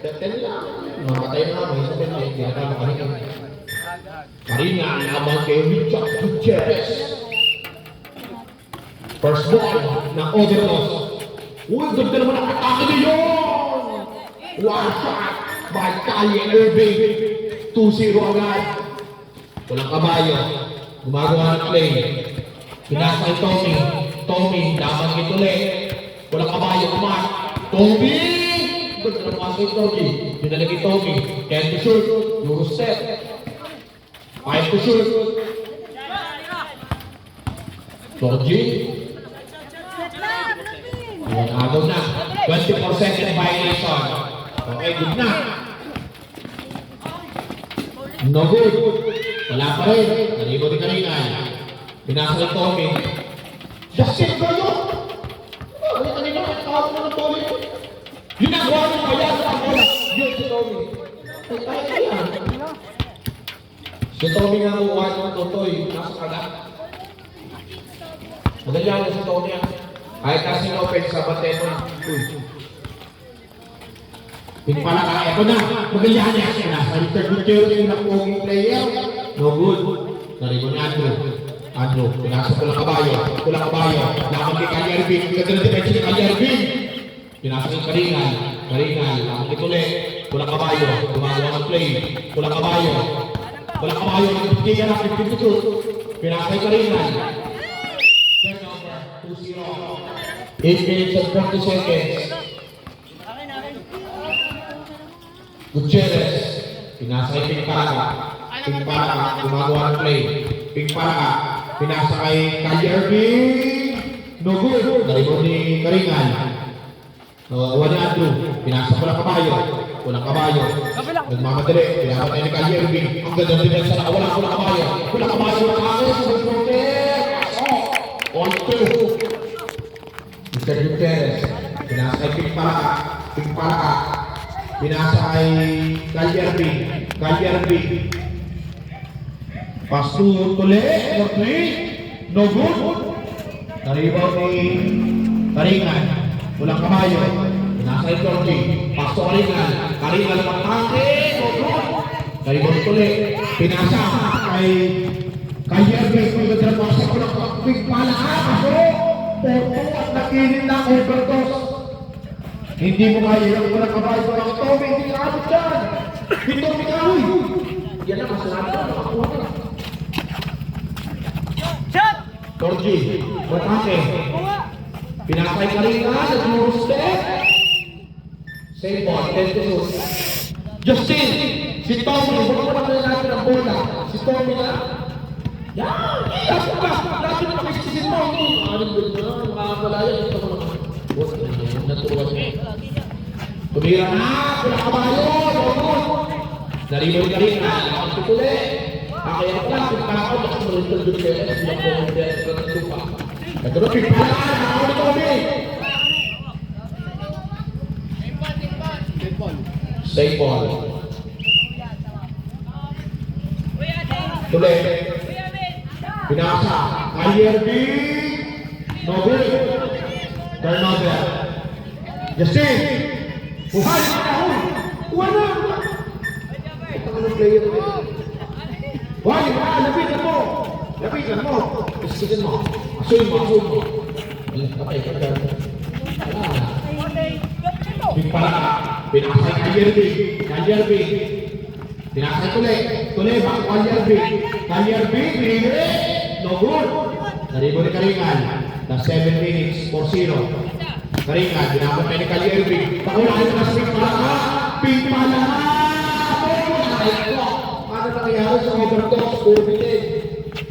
10 lang. Mamatay na mo, isa 10 hindi na tayo makahinga. Karina, naman kay Richard Gutierrez. First ball na overtoss. Uy, ganda naman ang atake na yun! One shot by Kanye Irving. 2-0 agad. Walang kabayo. Gumagawa ng play. Pinasa kay Tommy. Tommy, laban kay Tule. Walang kabayo. Kumat. Tommy! Ganda naman ang kay Tommy. Dinala kay Tommy. 10 to shoot. Euro step. 5 to shoot. Torji. Ayan, agaw na. 24 second violation. Okay, good na. No good. Wala pa rin. Nalibo ni Karingan. Pinasa ng Tommy. Justin Goyo! Ano kanina? Tawag mo ng Tommy. Yun ang gawa ng kaya sa bola. Yun si Tommy. Kaya. Si Tommy nga mukha ng Totoy. Nasa kagat. Magaling na si Tommy. Kahit kasi open sa batero. Hindi pala kaya. Ito na. Magaling niya. Nasa Richard Gutierrez yung nakpoging player. No good. Naribo ni Andrew. Pinasok ko lang kabayo. Kulang kabayo. Laman kay Kanye Irving. Ganda na defense ni Kanye Irving. Pinasok yung Karingan. Karingan. Laman kay Tule. Kulang kabayo. Gumagawa ng play. Kulang kabayo. Kulang kabayo. Nagpipigyan na. 52. Pinasok yung Karingan. 2-0. 8 minutes and 40 seconds. Gutierrez. Pinasa kay Pingpalaga. Pingpalaga. Gumagawa ng play. Pingpalaga. Pinasa kay Kanye Irving. No good. Naribo ni Karingan. Wala Andrew. Pinasa ko lang kabayo. Walang kabayo. Nagmamadali. Pinasa kay Kanye Irving. Ang ganda din sa nakawala ko lang kabayo. Walang kabayo. On 2. Mr. Gutierrez. Pinasa kay Pingpalaga. Pingpalaga. Pinasa kay Kanye Irving. Kanye Irving. Pass to Tule. For 3. No good. Naribaw ni Karingan. Walang kabayo. Pinasa kay Torji. Pass to Karingan. Karingan pagpake. No good. Naribaw ni Tule. Pinasa kay Kanye Irving. Pagkatira pasa ko lang Pingpalaga. Ako. Porto at nakilin ng overdose. Hindi mo kaya yung walang kabayo ko lang Tommy. Hindi ka abot dyan. Hindi mo kahoy. Yan ang masalamat na makakuha na. Torji. Matake. Pinakay ka rin na. Nag-Euro step. Same ball. 10 to shoot. Justin. Si Tommy. Bukan na natin ang bola. Si Tommy na. Yan! Iyak ka ba? Lagi na makisisin mo. Anong good na? Makakalayan. Ito ko naman. Buwan na naturuan mo. Tumira na! Kulang kabayo! Naribo ka rin na. Nakang tutuli. Kaya na pala. Pagkakao. Baka mo rin tulog kayo. Bilang po mo din. Ang tupa. Ito na pigpala. Nakao ni Tommy. Safe ball. Tuloy. Pinasa, Kanye Irving, no good. Turnover. Justin, buhay na kahon. Wala. Ito ka ng player mo. Buhay na, lapitan mo. Lapitan mo. Isikin mo. Asuin mo, asuin mo. Kapay ka dyan. Pingpala, pinasa Kanye Irving. Kanye Irving. Pinasa Tule. Tule, baka Kanye Irving. Kanye Irving, pinili. No good. Naribo ni Karingan. Na 7 minutes, 4-0. Karingan, ginamit na ni Kanye Irving. Pakulahin na sa Pingpalaga. Pingpalaga! Paano nangyayari sa overdose? Urbitin.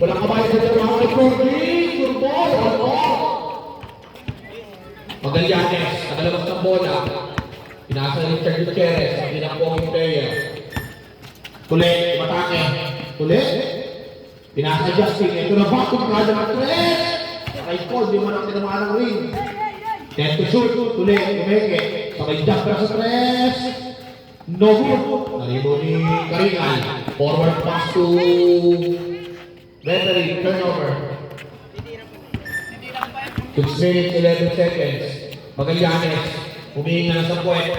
Walang kabayan sa trabaho ni Courtney. Turbol, all-all. Magallanes, nakalabas ng bola. Pinasa ni Richard Gutierrez. Ang ginapong player. Tule, matake. Tule. Pinasa Justin, ito na back, kumagada ng tres! Sakay Paul, di man ang tinamaan ng ring. 10 to shoot, Tule, umeke. Sakay jumper sa tres. No good. Naribo ni Karingan. Forward pass to referee, turnover. 6 minutes, 11 seconds. Magallanes, humihinga na sa puwet.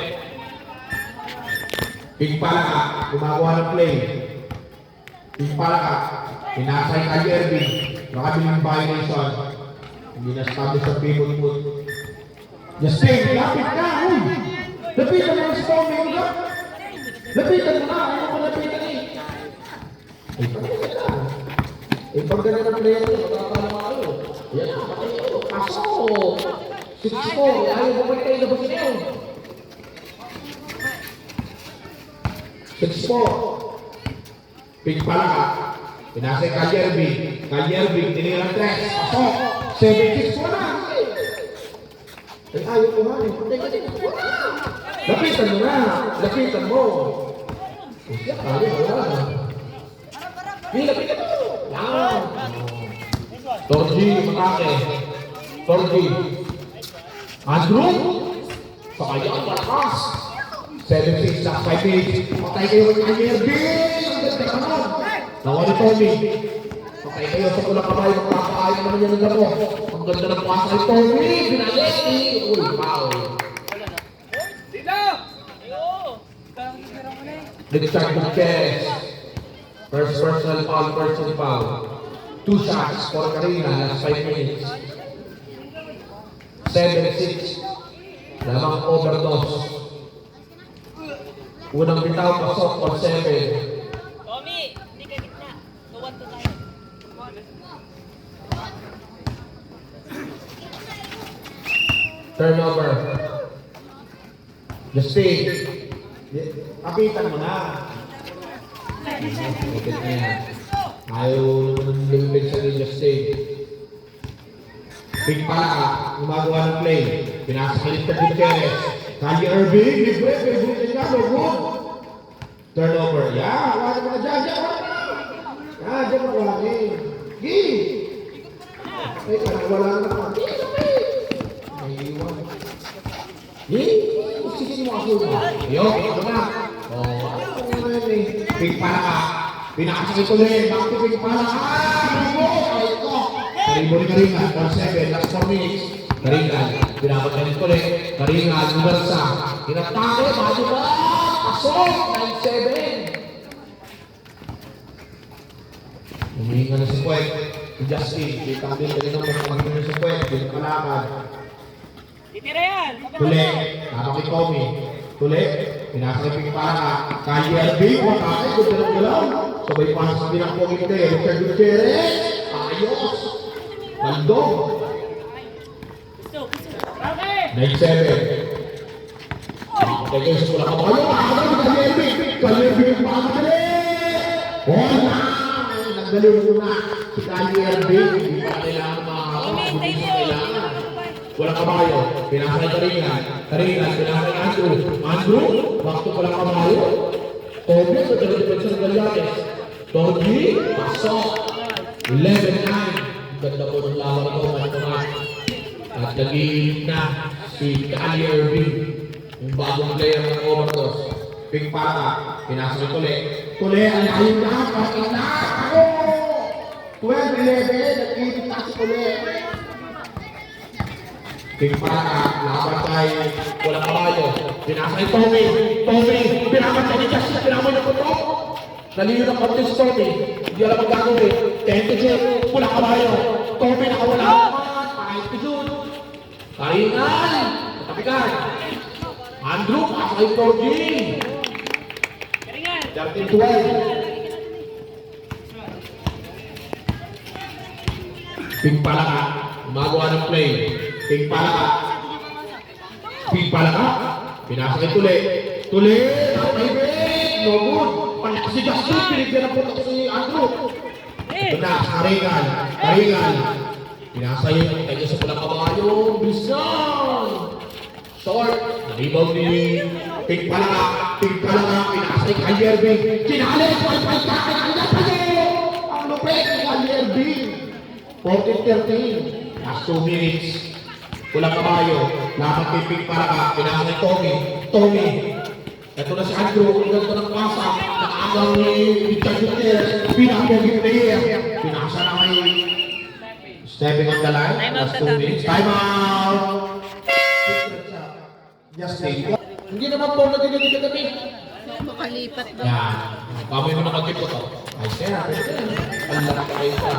Ping Palaka, gumagawa ng play. Ping Palaka, pinasay kay Erwin. Nakabiling violation. Hindi na-establish ang pivot. Justin, lapit ka! Uy! Lapitan mo si Tommy, ulit! Lapitan mo na! Ano ko lapitan eh? Ay, pagkakita ka. Ay, pagkakita ng player ko, magkakala mo kayo. Yan, patayo. Kaso! 6-4, ayaw mo balik kayo na ba sila? 6-4. Ping Palaka. Pinasay Kalyerbi. Tinirang 3. Pasok. 7-6 na. Ay, ayaw ko nga eh. Lapitan mo na. Lapitan mo. Siya, ayaw ko na. Hindi, lapitan mo. Yan. Torji, matake. Torji. Andrew. Sakayang malakas. 7-6 sa 5 minutes. Patay kayo ng Kalyerbi. Ang ganda ka naman. Nawa ni Tommy. Patay kayo sa pulang kamay. Magkakain naman yan ng labo. Ang ganda ng pasa ni Tommy. Binalik. Uy, foul. Richard Gutierrez. First personal foul. 2 shots for Karina. Last 5 minutes. 7-6. Lamang overdose. Unang bitaw, pasok for 7. Tommy, hindi ka gitna. Tuwan to tayo. Turnover. Justin. Kapitan mo na. Kapit na yan. Ayaw naman ng lumipid sa ni Justin. Ping Palaka, gumagawa ng play. Pinasakalit ka Gutierrez. Kali Irving, libre, libre niya, good. Turnover. Yeah, wala mo na dyan, wala dyan mo wala eh. Gi! Ay, parang wala na naman. Ay, iwan. Gi! Sige mo ako. Yo, ito na. Ano naman eh. Ping Palaka. Pinakasakit ko rin. Bakit Ping Palaka? Ribo! Ay, ito. Ribo ni Karinga. 4-7. Last 4 minutes. Karinga. Pinapatanin ko rin. Karinga. Lumarsa. Kinatake. Bago ba? Pasok. 9-7. Humihinga na si Puwet. Si Justin. Kita din kanina mo kung na si Puwet. Pinapalakad. Titira yan. Tuli. Napakit Tommy. Tuli. Pinasakipin para Kali Albi. Wakakay. Gudalaw-galaw. Sabay pa sa bilang komite. Richard Gutierrez. Ayos. Mandong. 9-7. Kaya sa pula ka ba kayo? Kali Albi yung pamakali. Wala. Nagdaliw mo na. Si Kali Albi. Hindi pa kailangan makakapag. Hindi pa kailangan. Walang kabayo. Pinasay Karingan. Pinasay Andrew. Bakto walang kabayo. Toby. Sa talagang sa Galiates. Toby. Pasok. 11-9. Ganda po ng lawan ko. At nag-iinit na si Kali Irving. Yung bagong player ng overdose. Ping Palaka. Pinasay Tuli. Ang ayun na. Kapit na. Ako. 12-11. Nag-iinit na si Tuli. Ping Palaka, laban kay walang kabayo. Pinasay Tommy. Pinapatay ni Justin. Pinamay na puto. Naliyo ng konti si Tommy. Hindi alam ang gagawin. 10-2. Walang kabayo. Tommy nakawala naman. 5-2. Karingan. Katapikan. Andrew, pasakay Torji. Karingan. 13-12. Ping Palaka, gumagawa ng play. Ping Palaka. Pinasakay Tuli. No good. Panak si Justin. Pinigyan ang puto si Andrew. Ito na, Karingan. Pinasay yung kanya sa pulang kabayo. Bisan. Short. Rebound ni Ping Palaka. Pinasay kay Irving. Kinalit. Ang lupit ni Kali Irving. 14-13. Last 2 minutes. Walang kabayo. Laban kay Ping Palaka. Pinasay Tommy. Ito na si Andrew. Ang ganda ng pasa. Nakaagaw ni Richard Gutierrez. Pinakaging player. Pinasa na kay stepping on the line. Last 2 minutes. Time out. Justin. Hindi naman po nagiging kami. Makalipat daw. Yan. Kamay mo na kagip ko. Ay, kaya. Ang laki kayo sa.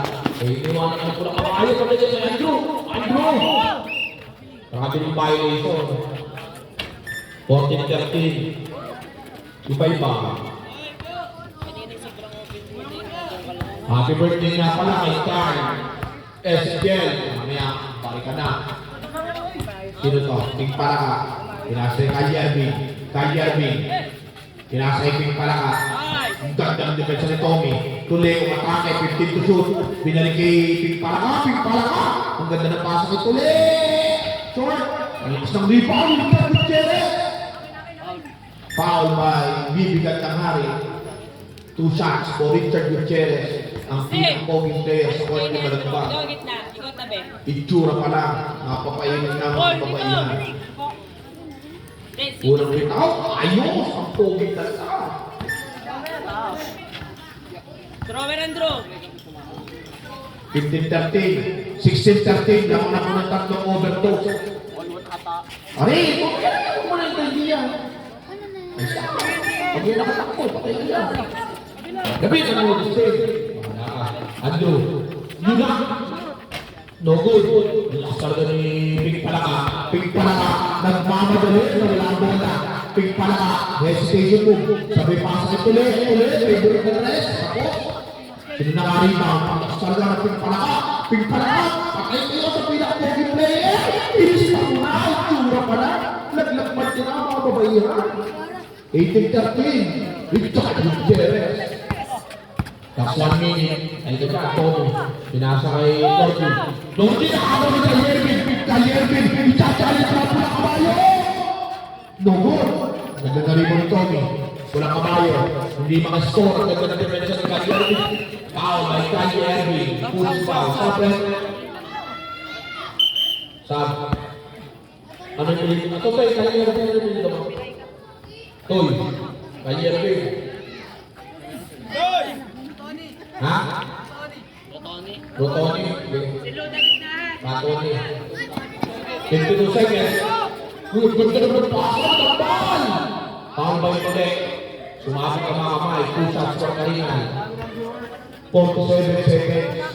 Eh, iniwanan ka na po na kabayo. Sabi niya sa Andrew. Andrew! Grabe yung violation. 14-13. Iba-iba. Happy birthday nga pala kay Carl. SGL. Mamaya, pari ka na. Sino to? Ting para ka. Pinasay Kali Arvin. Kali Arvin. Pinasay Ping para ka. Ang ganda ng depensa ni Tommy. Tuli, umatake, 15 to shoot. Binalik kay Ping para ka. Ping para ka. Ang ganda ng pasa kay Tuli. Short. Ang lakas ng rebound. Gutierrez. Foul by Bibigat ng Hari. 2 shots for Richard Gutierrez. Ang pinakapoging player sa kwan ng Malagba. Ikaw gitna. Ikaw tabi. Itsura pa lang. Napapainin na mga papainan. Let's Unang bitaw. Ayos! Ang poging talaga. Thrower Andrew. 15-13. 16-13. Lamang na po ng tatlong overdose. Ari! Huwag mo na yung kaibigan. Ay, saka. Pag yun nakatakbo, patay ka yan. Gabi ka na yung stage. Andrew. Yun na. No good. Lakas na ni Ping Palaka. Ping Palaka. Nagmamadali. Wala ang bola. Ping Palaka. Hesitation move. Sabi pa sa tuloy. Favorite na rest. Ako. Sino nakarima? Lakas talaga ng Ping Palaka. Ping Palaka. Patay kayo sa pinaka-pogi player. Inis pa mo na. Itsura pa na. Naglakmad ka na mga babayihan. 18-13. Richard Gutierrez. That's 1 minute. Ay, ito ka, Tommy. Pinasa kay Lordy. Lordy, nakakaroon ni Kayervin. Kayervin, itachallenge na po ng kabayo. No good. Ganda na rin mo ni Tommy. Walang kabayo. Hindi makascore. Ang ganda na depensa ni Kayervin. Foul by Kayervin. Push foul. Stop. Sab. Ano yung pilit? Ito ba yung Kayervin? Ano yung pilit mo? Toy. Kayervin. Ha? Rotoni. Rotoni. Rotoni. 52 seconds. Good naman pasok ng ball. Foul by Tole. Sumabot ang mga kamay. 2 shots for Karina. 47 seconds.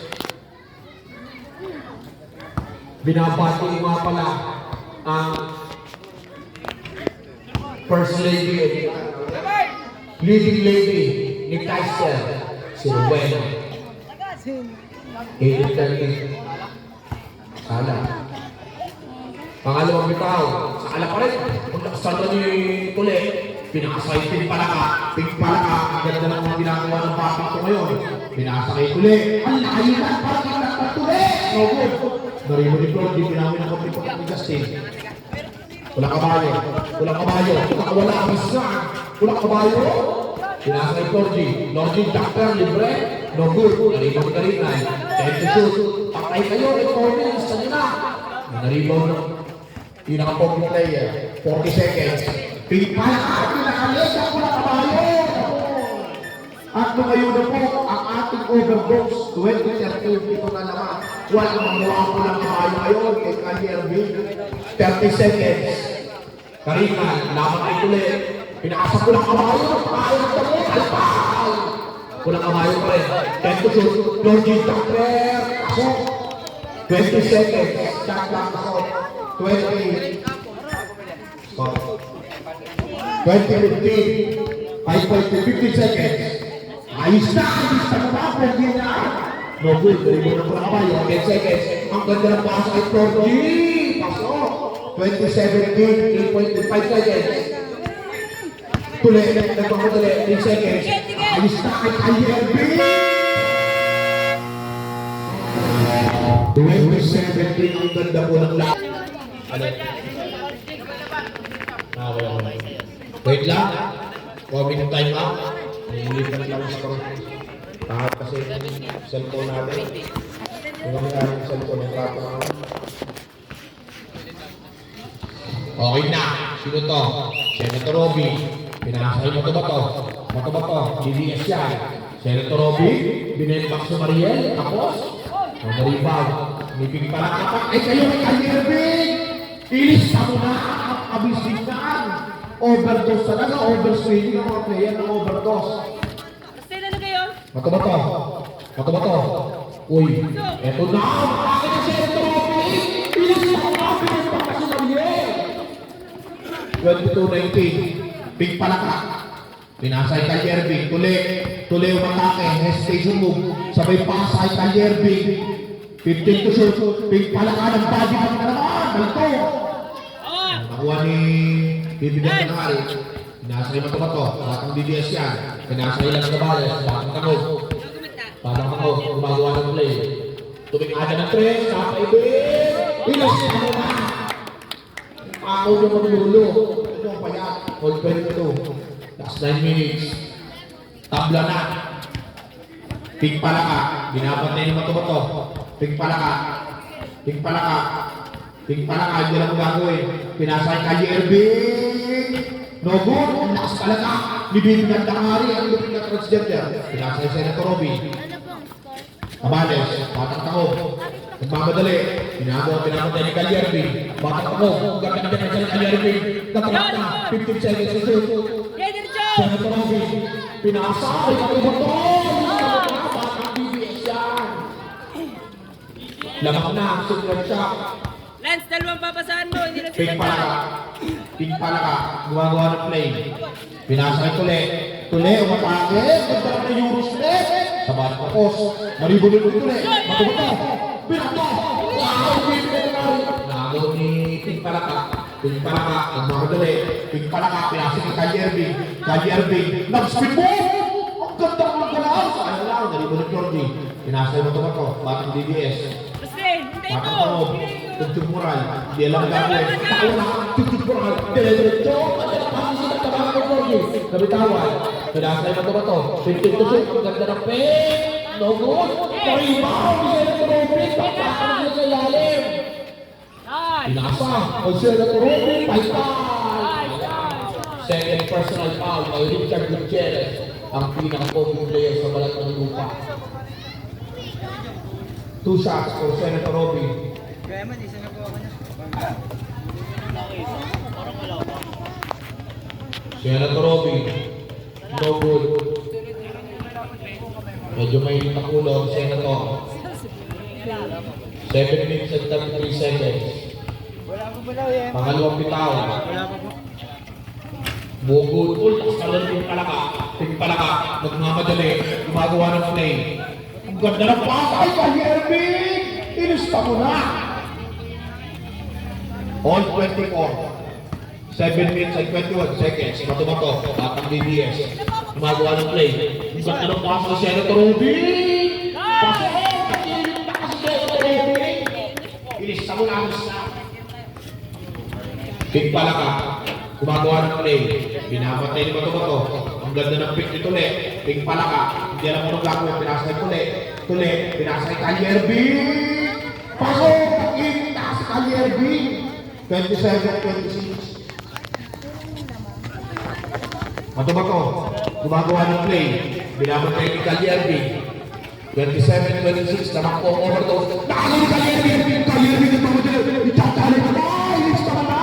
Binabati nga pala ang first lady, leading lady ni Kaiser. Si Rowena. 18-13. Sala. Pangalawang bitaw. Sa ala pa rin. Kung nakasal na ni Tule, pinakasay Ping Palaka. Ping Palaka. Ang ganda ng mga ginagawa ng papa ko ngayon. Pinasa kay Tule. Ang nakayitan pa rin ng Tule. No good. Narimo ni Flor. Di pinawin ang kapit-kapit ni Justin. Walang kabayo. Walang kabayo. Wala ang isa. Walang kabayo. Pinasa kay Lordy. Lordy, doctor, libre. No good. Narimo ni Karina. 10 to shoot. Patay kayo. Ito, isa nyo na. Narimo ng pinaka-pogi player. 40 seconds. Pinapalaka. Pinakalega ko na kabayo. At ngayon na po ang ating overdose. 2013. Ito na naman. Walang magawa ko ng kabayo ngayon kay Kayervin. 30 seconds. Karina, laban ay ulit. Pinakasa ko ng kabayo. Kabayo ng damo. Alpal! Kulang kabayo pa rin. 10 to shoot. Lordy, Dapper. Pasok. 20 seconds. Shot lang pasok. 20. Stop. 20-15. 5-15 seconds. Ayos na! Ayos na kabapo. Hindi na. No good. Dari mo na po ng kabayo. 10 seconds. Ang ganda ng pasok ay Lordy. Pasok. 20-17. 8.5 seconds. Tuloy. Nagpapatuloy. 3 seconds. Ayos na kay Kayervin. 2017 ang ganda po ng lahat. Wait lang. 1 minute time out. Nililipat lang sa kong. Kasi cellphone natin. Kung kami namin cellphone, yung trato na ako. Okay na. Sino to? Senator Robby. Pinakasay mo to ba to? Bato ba to? DDS yan. Senator Robby. Binelbak sa Mariel. Tapos. Rebound. Nipig pa lang kapak. Ay kayo ay Kayervin! Ilis ka mo na! Abisikan! Overdose talaga, overswinging ang mga player ng overdose. Basta ano kayo? Mato-mato. Mato-mato. Uy, eto na. Bakit na siya ito? Pinagpapakasin ng yun. 22-19. Big palaka. Pinasay kay Yerbing. Tuli umatake. Hesitation move. Sabay pasay kay Yerbing. 15 to shoot. Big palaka ng body pag na naman. Balto. Nakuha ni Bibigyan ng Hari. Pinasay mato-mato. Batang DDS yan. Pinasay lang sa balas. Batang tanog. Parang ako, gumagawa ng play. Tumingada ng 3, kakaibig! Ilas na naman! Ako yung maglulo. Ito ang payat. Hold 22. Last 9 minutes. Tabla na. Pig palaka. Binabantay ni Mato-Mato. Pig palaka. Pig palaka. Pig palaka. Hindi lang mo gagawin. Pinasay ka Yerbing! No good. Ang lakas talaga. Nibibigyan ng Hari. Ang lupin na transgender. Pinasay Senator Robby. Abales, batang takog. Nagmamadali. Pinapatay ni Yerbing. Batang takog. Gaganda na siya ng Yerbing. Natrap na. 15 seconds to shoot. Senator Robby. Pinasay. Katubato. Batang BBS yan. Lamak na. Super shot. Lance, dalawang papasahan mo. Hindi na Pig sila palaka. Pig palaka. Gumagawa ng play. Pinasay Tuli. Tuli, umatake. Nagdarap na Eurostep. Sa bata ko. Maribulin ko Tuli. Matumato. Pinato. Wow! Nago ni Pig palaka. Pig palaka. Nagmamadali. Pig palaka. Pinasay kay Yerbing. Yerbing. Nag-spin mo! Ang ganda ng galaw. Sayang lang. Maribulin Jordi. Pinasay mo ito. Batang DBS. Basta, hintay mo. Batang Taob. Tugtog moral, di alam gagawin. Tayo na, tugtog moral. Dire-diretso, pati sila tabangan ng Jordi. Nabitawan. Pinasay mo ito. 15 to shoot. Ang ganda ng pin. No good. Rebound. Senator Robby. Pagkakaroon niya sa ilalim. Pinasa. O Senator Robby. Paypay. Second personal foul kay Richard Gutierrez. Ang pinaka-COVID player sa balat ng lupa. 2 shots for Senator Robby. Kaya man, isa na po ako na. Senator Robby. No good. Medyo may nakulo ang Senator. 7 minutes and 33 seconds. Wala po pala yan. Pangalawang bitaw. Wala po po. Bugod. Tapos kalan yung palaka. Yung palaka. Nagmamadali. Gumagawa ng play. Ang ganda ng pasay kay Yerbing! Inusta mo na! All 24. 7 minutes and 21 seconds. Mato-mato. Batang DBS. Gumagawa ng play. Ang ganda ng pasay kay Senator Robby! Pasay! Pag-ilit na kasi Senator Robby! Inusta mo na. Inusta. Pig palaka. Gumagawa ng play. Binabatay ni Mato-Mato. Ang ganda ng pick ni Tuli. Pig palaka. Hindi alam mo nung gagawin. Pinasay Tuli. Tuli. Pinasay kay Yerbing. Pasok! Pag-init na si kay Yerbing. 27-26. Mato-Mato. Gumagawa ng play. Binabatay ni kay Yerbing. 27-26. Naman po overdose. Nakagawa ni kay Yerbing. Kay Yerbing. Itatali ka ba? Ilis ka ba?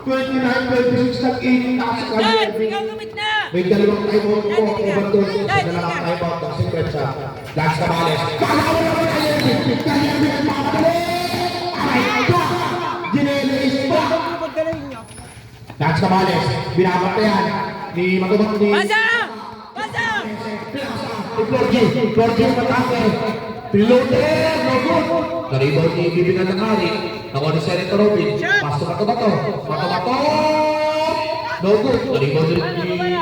29-26 nag-init na si kay Lance, Yerbing. ikaw gamit na. May dalawang timeout po, overdose, sa dalawang timeout ng secret shot. Lance Cabales. Kalawa naman kay Yerbing! Kay Yerbing ang makakadali! Aray ka! Ginelis pa! Lance Cabales, binabantayan ni Mato-Mato ni... Pasa! Pasa! Pinasa! Ni Florgie ang matake. Piloter! No good! Naribaw ni Bibigyan ng Hari. Ako ni Senator Robby. Pasto Mato-Mato. Mato-Mato! No good. Naribaw ni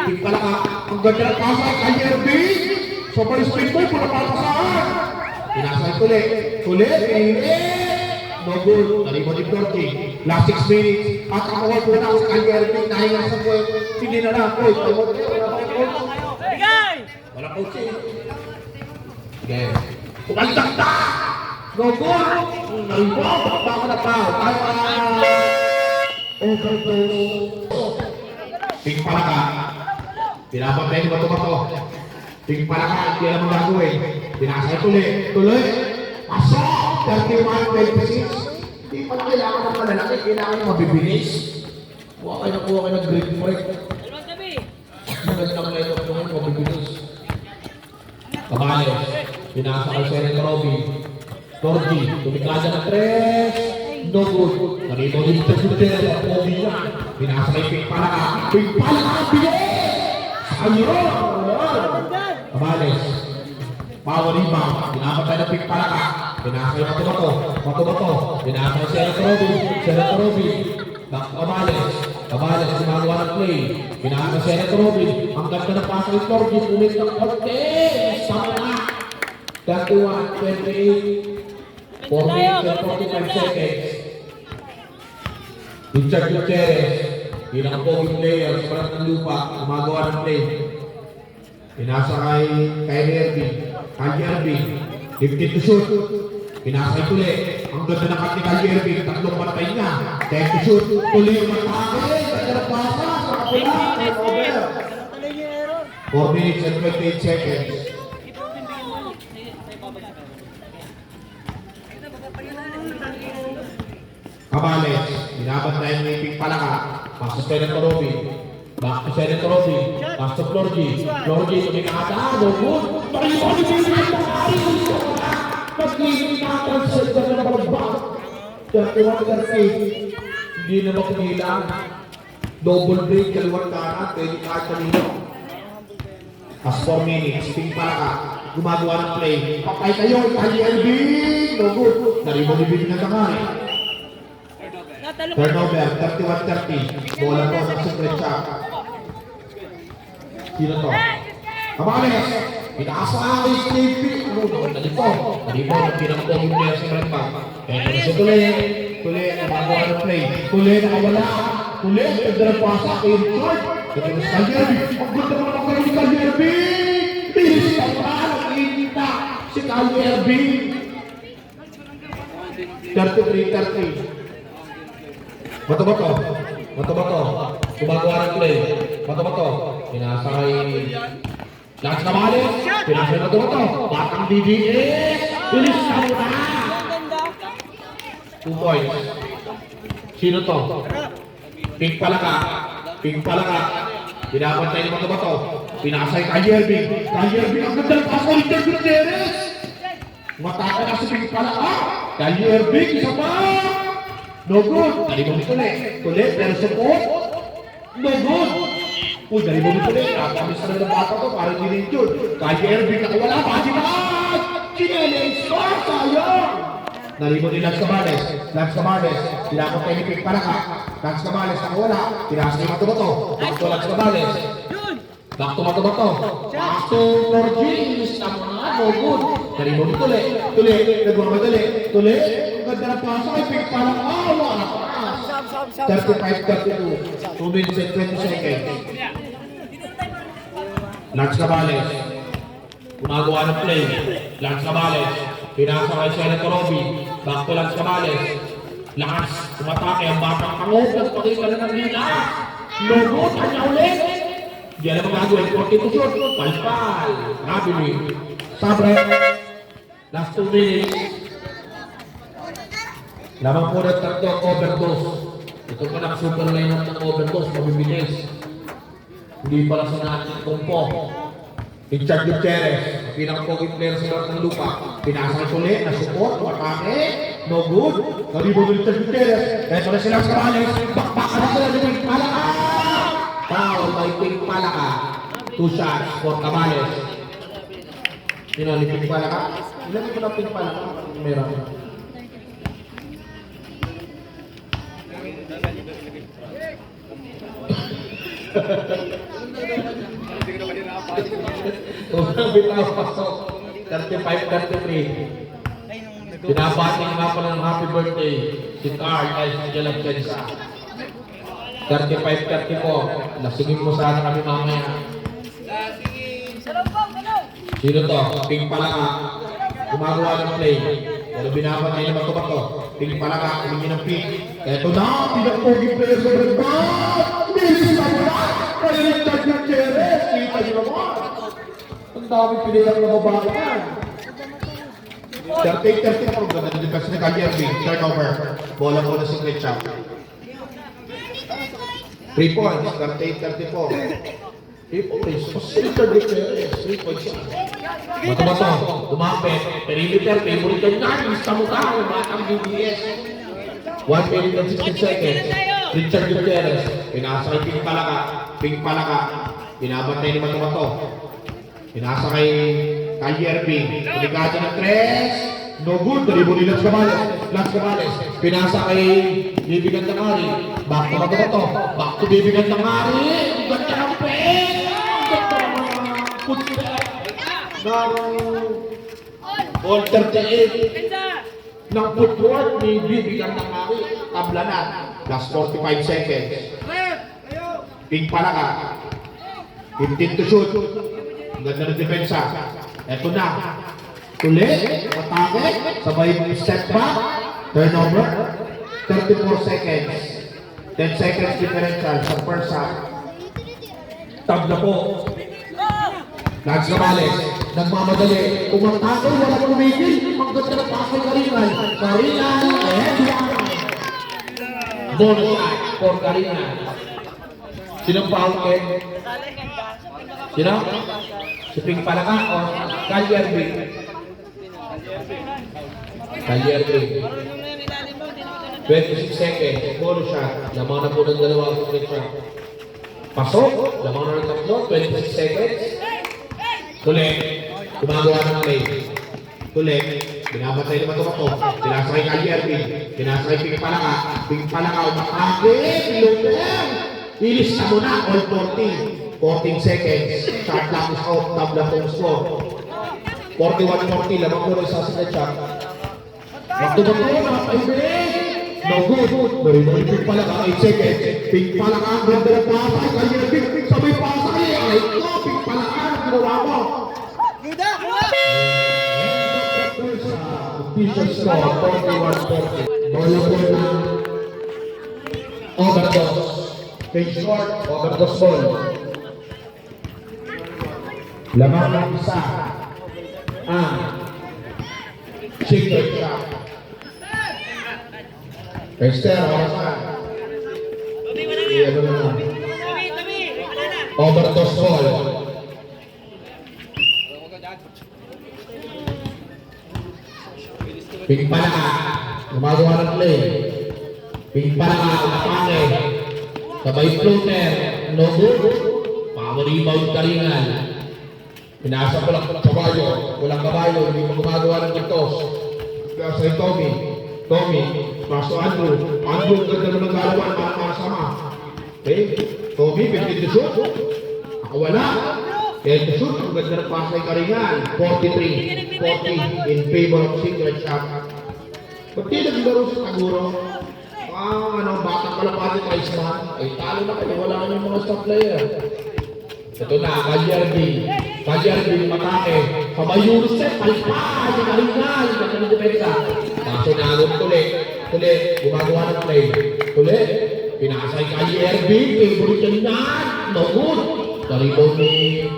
Pig palaka. Ang ganda ng pasa kay Yerbing. Super speed boy, pula papasahan. Pinasay Tuli. Tuli, no good. Naribaw ni Florgie. Last 6 minutes. At ako po na sa kay Yerbing. Nahinga sa point. Hindi na lang. Wala Bigay! Wala coach eh. Sige. Kumalitak na! No good! Naribaw! Baka na pa! Tayo overdose! Pig palaka. Pinapabay ni Mato-Mato. Pig palaka. Hindi alam ang gagawin. Pinasay Tuli. Tuli! Pasok! 31-26. Hindi pala kailangan ng malalaki. Kailangan ng mabibilis. Kuha kayo ng great break. Dalawang gabi. Magandang line-up ko ngayon, mabibilis. Cabales, pinasa kay Senator Robby. Torji, tumikada ng 3. No good. Narito din ito sa Duterte at Robby niya. Pinasa kay Pink Palaka. Pink Palaka, bilis! Ayun! Cabales. Power rebound. Pinapatay ng Pink Palaka. Pinasa kay Matubato. Pinasa kay Senator Robby. Cabales. Cabales, gumagawa ng play. Pinaka kay Senator Robby. Ang ganda ng pasa ni Torji. Ulit ng konti. Sama na. 31-28. 4 minutes and 45 seconds. Richard Gutierrez, bilang poging player sa Balat ng Lupa, gumagawa ng play. Pinasa kay Kyrie Irving, 15 to shoot. Pinasa kay Tule, ang ganda ng cut ni Kyrie Irving, tatlong matay niya. 10 to shoot, Tule yung matake, ganda ng pasa, sa kapula, over. 4 minutes and 28 seconds. Cabales, binabantayan ni Pink Palaka. Pass to Senator Robby. Back to Senator Robby. Pass to Florgy. Florgy, tumikata. No good. Mariboli, Pag-ibig natin sa ito na nabalabak. 31-30. Hindi na makilang. Double break, kaliwat kanan. Pwede kahit kanino. Pass 4 minutes. Pink Palaka. Gumagawa ng play. Patay kayo. Kyrie Irving. No good. Nariboli na kamay. Turnover, 31-30. Bola ko sa secret shot. Sino to? Cabales! Pinaasa kay Steve P. Ano na dito? Nalito, pinakapoging player sa Brent Bank. Kaya si Tule, nabagawa ng play. Tule, nakawala. Tule, ganda ng pasa kay Richard. Ganda ng Kyrie Irving. Ang ganda naman ako kay Kyrie Irving. Bilis ka pa, nakikita si Kyrie Irving. 33-30. Bato-bato. Gumagawa ng play. Bato-bato. Pinasa kay Lance Cabales. Pinasa kay Bato-bato. Batang DDS. Bilis ka muna. 2 points. Sino to? Pink Palaka. Pinapantay ni Bato-bato. Pinasa kay Kyrie Irving. Kyrie Irving ang ganda ng pasa ni Richard Gutierrez. Mataka na si Pink Palaka. Kyrie Irving, isa pa. No good. Dalibong Tule, pero support. No good. Uy, dalibong Tule. Kakamis na ng bata ko, parang din yun. Kyrie Irving, nakawala. Pajimas! Chinelis! Sayang! Dalibong ni Lance Cabales. Pinapatay ni Pink Palaka. Lance Cabales, nakawala. Pinasa ni Matubato. Back to Lance Cabales. Back to Matubato. Back to Florgy. No good. Dalibong ni Tule, nagmamadali. Tule, ganda na pasa kay Pink Palaka. Wala na pass. 35-32. 2 minutes and 20 seconds. Lance Cabales. Gumagawa ng play. Lance Cabales. Pinasa kay Senator Robby. Back to Lance Cabales. Lakas. Tumatake ang batang pangopas. Pakita na ng nila. Logo. Kanya ulit. Di alam ang gagawin. 42 shoot. Palpal. Nabili. Sabre. Last 2 minutes. Lamang po na tatlo ang overdose. Ito pa lang super line-up ng overdose, mabibilis. Hindi pala sa natin kumpo. Richard Gutierrez, pinakapoging player sa Balat ng Lupa. Pinasa ulit, na-support, matake, no good. Nalibog ni Richard Gutierrez. Ito na silang Cabales. Bakbakan na sila ni Pink Palaka. Foul by Pink Palaka. 2 shots for Cabales. Sino ni Pink Palaka? Ilan ko ng Pink Palaka? Meron. Unang bitaw pasok. 35-33. Binabati nga pala ng happy birthday si Carl S. Jalapchensa. 35-34. Lasingin mo sana kami mamaya. Sino to? Pink Palaka. Gumagawa ng play. Pero binabati naman ito ba to? Pink Palaka. Humingi ng pink. Eto na. Pinakpoging player sa Brent Bank. Bilis na mula. Kaya Richard Gutierrez. Kita nyo naman. Ang dami pinilang na babae yan. 38-34. Ganda na defense ni Kyrie Irving. Turnover. Bola ko na si Richard. 3 points, 38-34. 3 points, Richard Gutierrez, 3 points. Mato-mato, lumapit, perimeter, favorite ka na, lista mo tayo, batang BBS. 1 minute and 60 seconds. Richard Gutierrez, pinasa kay Ping Palaka, binabantay ni Mato-mato. Pinasa kay Irving, delikado ng 3, no good, dribble ni Lance Cabales, pinasa kay Bibi Gandangari, back to Mato-mato, back to Bibi Gandangari, ang ganda ng pen, ang ganda ng mga footstep ng all 38 ng footwork ni Bibi Gandangari, tablanan, last 45 seconds. Ping Palaka, 15 to shoot. Ang ganda ng depensa. Eto na. Tuli, matake, sabay step back, turnover, 34 seconds. 10 seconds differential sa first half. Tabla po. Lance Cabales, nagmamadali. Umatake, wala kumigil. Ang ganda ng pasok Karingan. Karingan, bonus shot for Karingan. Sinong foul, Ken? Sino? Si Ping Palaka o Irving? Irving. 26 seconds. Bonus shot. Lamang na po ng dalawang straight shot. Pasok. Lamang na ng tatlo. 26 seconds. Tuli. Gumagawa ng play. Tuli. Binabatay ni Mato-mato. Pinasa kay Irving. Pinasa kay Ping Palaka. Ping Palaka umatake. Piluter. Ilis na muna. All 14. 14 seconds. Shot clock is out. Tabla pong score. 41-40. Lamang po ng isa sa shot. Mato-mato. Nakapaibilig. No good. Bari-bari Ping Palaka. 8 seconds. Ping Palaka. Ganda ng pasa. Kay Irving. Sabay pasa kay ay ko. Ping Palaka. Ginawa mo. Official score. 41-40. Bola po ng overdose. Page short. Overdose ball. Lamang ng isa ang secret shot. Esther, oras na. Ano na? Overdose ball. Ping Palaka, gumagawa ng play. Ping Palaka, umatake. Sabay floater, no good. Power rebound Karingan. Pinasa ko lang kabayo, walang kabayo, hindi mo gumagawa ng gantos. Sa Tommy, paso Andrew, ganda naman galawan para makasama. Okay, Tommy, 15 to shoot. Ako wala. 10 to shoot, ang ganda ng pasay Karingan. 43-40 in favor of secret shot. Ba't di naglaro sa Taguro? Batang kalapati kay Isman. Ay, talo na kayo, wala ka yung mga star player. Ito na, Kalyarbi, matake. Sabay Yurusef, palipay, yung Karingan, yung ganda ng depensa. Kaso nagot Tuli, gumagawa ng play. Tuli, pinasay Kalyarbi, favorite ka na, no good. Karibon ni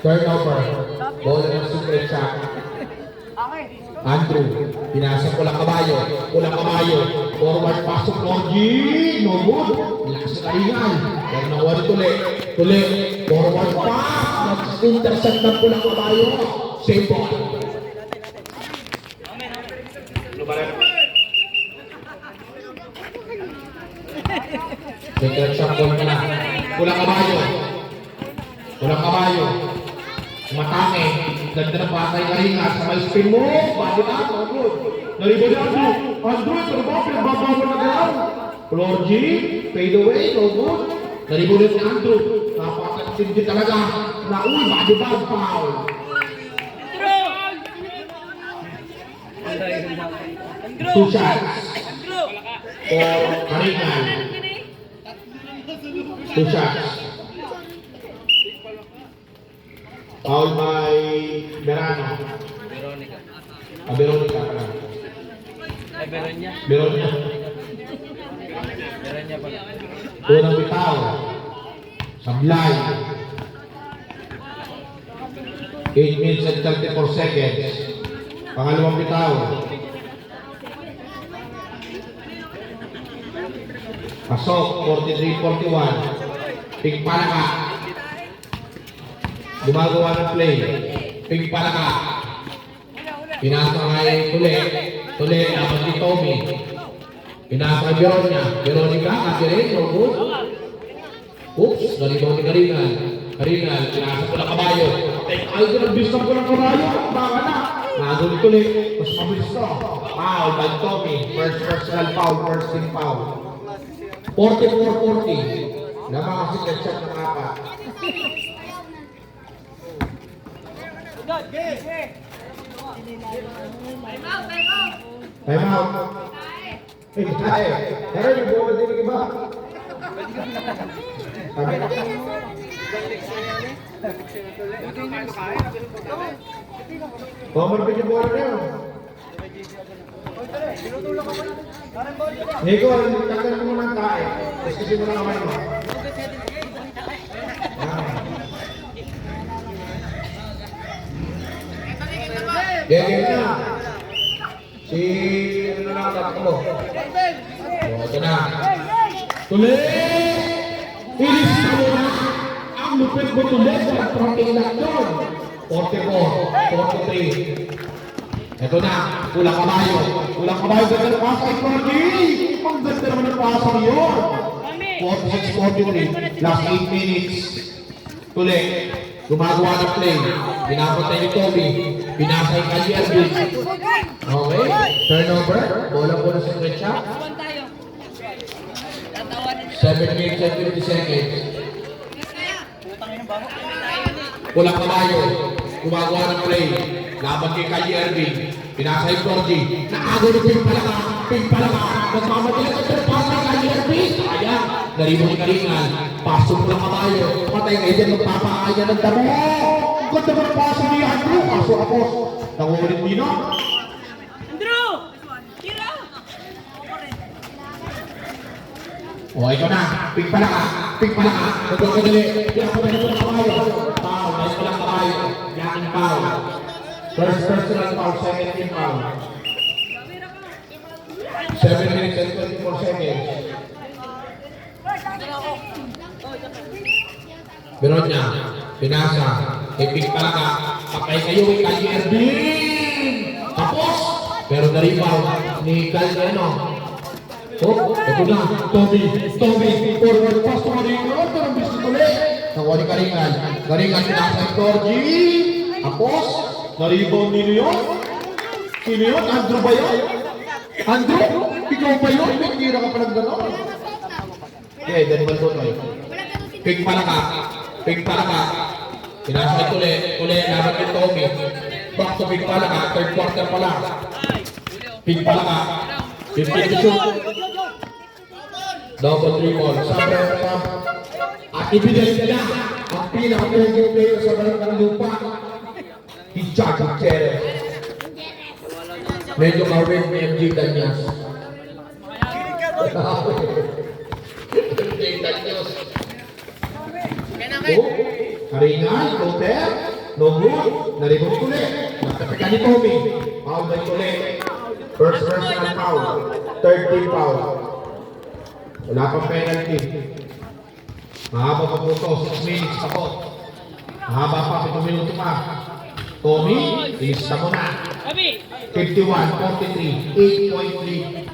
turnover. Bola ng secret shot. Andrew, pinasa Pulang Kabayo. Forward pasok, Orgy, no good. Lakas sa Karingan. Pero nakuha ni Tuli, forward pass. Nag-intercept ng Pulang Kabayo. Same ball. Secret shot ball na. Pulang Kabayo. Matake. Ganda ng patay Karingan. Sa may spin mo. Body up. No good. Naribon na Andrew. Pinagbabawa na galaw. Flor G. Fade away. No good. Naribon na Andrew. Napakatindi talaga. Nauwi. Body bag foul. Two shots. For Karingan. 2 shots. Foul by Verano. Veronica. Veronica pala. Unang bitaw. Sablay. 8 minutes and 34 seconds. Pangalawang bitaw. Pasok, 43-41. Ping Palaka. Gumagawa ng play. Ping Palaka. Pinasa kay Tule. Tule, laban si Tommy. Pinasa kay Veronica, Catherine, no good. Oops, nalibaw ni Karingan. Karingan, pinasa ko ng kabayo. Ay, nag-bisang ko ng kabayo. Baka na. Nagul Tule. Mas mabilis to. Foul by Tommy. First personal foul, first team foul. 44-40. Naman kasi ketchup ng apat. Time out. Pero yung buwan din yung iba. Common pa yung buwan na yun. Nico, tagal mo muna ang tae. Tapos kasi mo lang naman mo. Game na. Si ano na takbo. Ito na. Tuloy! Ilis na mo na. Ang lupit mo tuloy sa tracking lang doon. 44, 43. Ito na. Kulang kabayo. Kulang kabayo. Ganda na pasa. Ang ganda naman ng pasa yun. 46, 43. Last 8 minutes. Tuloy. Gumagawa ng play. Pinapatay ni Toby. Pinasay ka ni Alvin. Okay. Turnover. Bola po na sa stretcha. 7 minutes and 50 seconds. Kulang kabayo. Gumagawa ng play. Laban kay Kali Ervin. Pinasay Cordy. Nakago ni Ping Palaka. Ping Palaka. Nagmamatilang ang terpasa kay Kali Ervin. Ayan. Naribo ni Karingan. Pasok lang kabayo. Patay kayo dyan. Magpapakaya ng damo. Ganda ba ng pasa ni Andrew? Pasok ako. Nangulit dino. Andrew! Tira! O, ito na. Ping Palaka. Ping Palaka. Nagkakadali. Pinapatay na po ng kabayo. Pao. Nice pa lang kabayo. Yaking pao. First personal foul, second team foul. 7 minutes and 24 seconds. Beronya, pinasa, ipig Palaka, patay kayo kay Kali Ervin. Tapos, pero naribaw ni Kali ano. Oh, ito na, Tommy, forward pass to Karingan, ito ng bisis ulit. Nakuha ni Karingan, pinasa ni Cordy. Tapos, naribaw nino yun. Sino yun? Andrew ba yun? Andrew? Ikaw ba yun? Nagtira ka palang gano'n. Okay, then Balbonoy. Ping Palaka. Pinasa Tule, laban kay Tommy. Back to Ping Palaka, third quarter pa lang. Ping Palaka. 50 to shoot. Double dribble. At ibigay nila ang pinaka-poging player sa Barangay Lupa. Si Jack Gutierrez. Medyo kawin ni MJ Danyas. MJ Danyas. Oh, Karingan, Loter, no good, naribot Tule. Nagtapikan ni Tommy. Foul by Tule. First personal foul. Third team foul. Wala pang penalty. Mahaba pa po ito. 6 minutes pa po. Mahaba pa. 7 minuto pa. Tommy, ilista mo na. 51, 43, 8.3.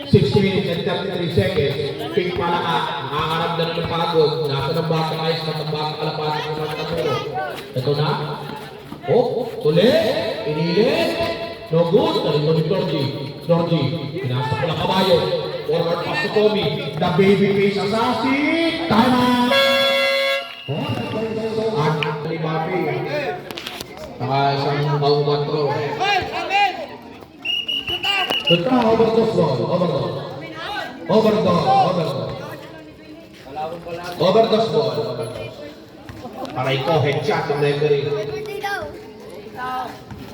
60 minutes and 33 seconds. Ping Palaka, nakakaramdam ng pagod. Nasa ng baka ayos na ng baka kalapasan ng mga katuro. Ito na. Oh, Tule. Inilit. No good. Talito ni Georgie. Pinasa ko ng kabayo. Forward pass to Tommy. The baby face assassin. Tama. At Limapi. Saka isang Baumatro. Ito na, overdose ball. Overdose ball. Para ito, headshot ng referee.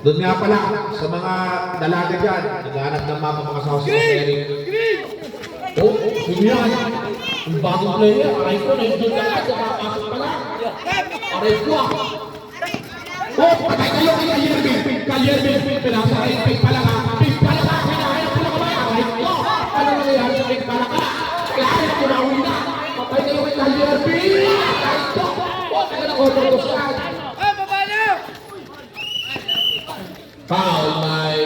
Doon nga pala, sa mga dalaga dyan, naghahanap ng mga asawa sa Eric. Oh, yun yan. Yung bagong player, aray ko, na-enjoy ka agad, nakapasok pa lang. Aray ko ah. Oh, patay kayo kay Kalyerbin, pinasa kay Ping Palaka, kinahanap ko lang kamay, aray ko. Ano nangyayari sa Ping Palaka? Kaya Order to start. Ah, baba na! Foul, may...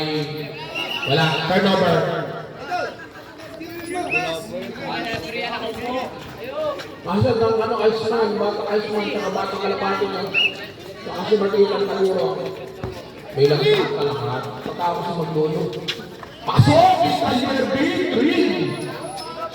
Wala, turnover. Masa ng ano, Iceman, bata Iceman, saka bata kalapati na. Saka si Martilan Kaluro. May lahat ka lahat. Pagkako sa magdulo. Pasok! Istalyer Green!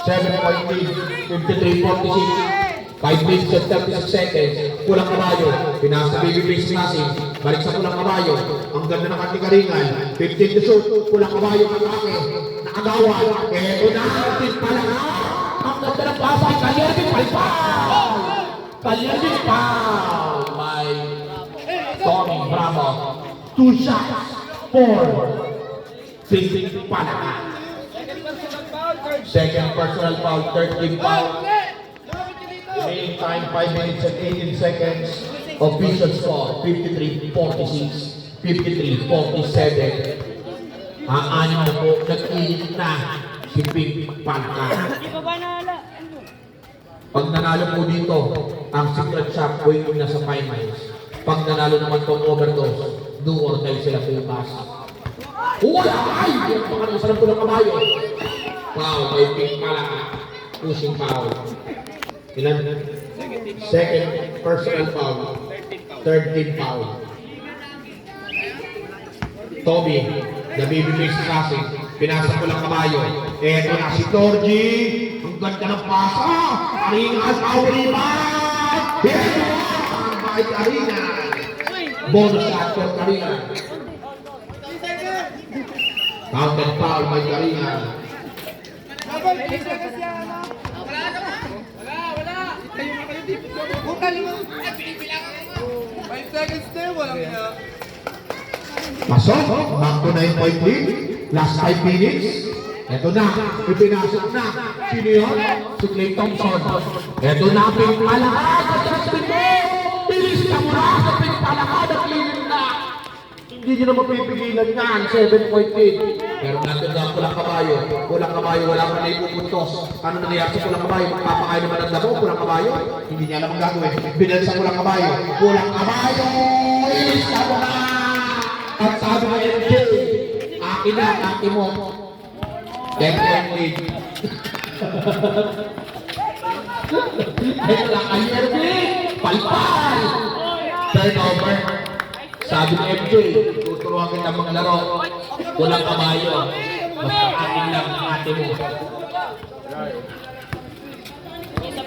7 point lead, 53-46. 5 minutes and 36 seconds. Pulang kabayo. Pinasa baby face nasin. Balik sa pulang kabayo. Ang ganda ng ating karingan. 15 to shoot. Pulang kabayo ang atake. Nakagawa. Eto na. Ating pala. Ang ganda ng pasay. Kalyervin palpal. Kalyervin foul. May Tommy Bravo. 2 shots. 4. 15 pala. Second personal foul. 13 foul. Remaining time 5 minutes and 18 seconds. Official score 53-46, 53-47. Aanim na po, nag-init na si Pink Palka. Di ba ba naala? Pag nanalo po dito, ang secret shop po yung nasa finals. Pag nanalo naman tong overdose, do or die sila bukas. Wala! Ay! Yung mga masarap po ng kabayo. Wow, kay Pink Palka. Pushing foul. Ilan? Second personal foul. 13 foul. Tommy, the baby face kasi. Pinasa ko lang kabayo. Eto na si Torji. Ang ganda ng pasa. Ringas Auriba. Eto na. Ang bait Karina. Bonus shot for Karina. Counted foul by Karina. Pasok, back to 9 point lead. Last 5 minutes. Ito na, ipinasok na. Sino yun? Si Clay Thompson. Ito na, Pink Palakad. At Justin mo, bilis ka mula sa Pink Palakad at lilim na. Hindi nyo na mapipigilan yan. 7 point lead. Pero natin na pulang kabayo. Pulang kabayo, wala pa na ipupuntos. Ano nangyayari sa pulang kabayo? Magpapakain naman ang damo, pulang kabayo. Hindi niya alam ang gagawin. Binal sa pulang kabayo. Pulang kabayo! Ilis ka mula! At sabi ng MJ, akin na, akin mo. 10 point lead. Ito lang, Ayervin, palpal. Turnover. Sabi ng MJ, tuturuan kita mga laro. Walang kabayo. Basta akin lang ang ate mo.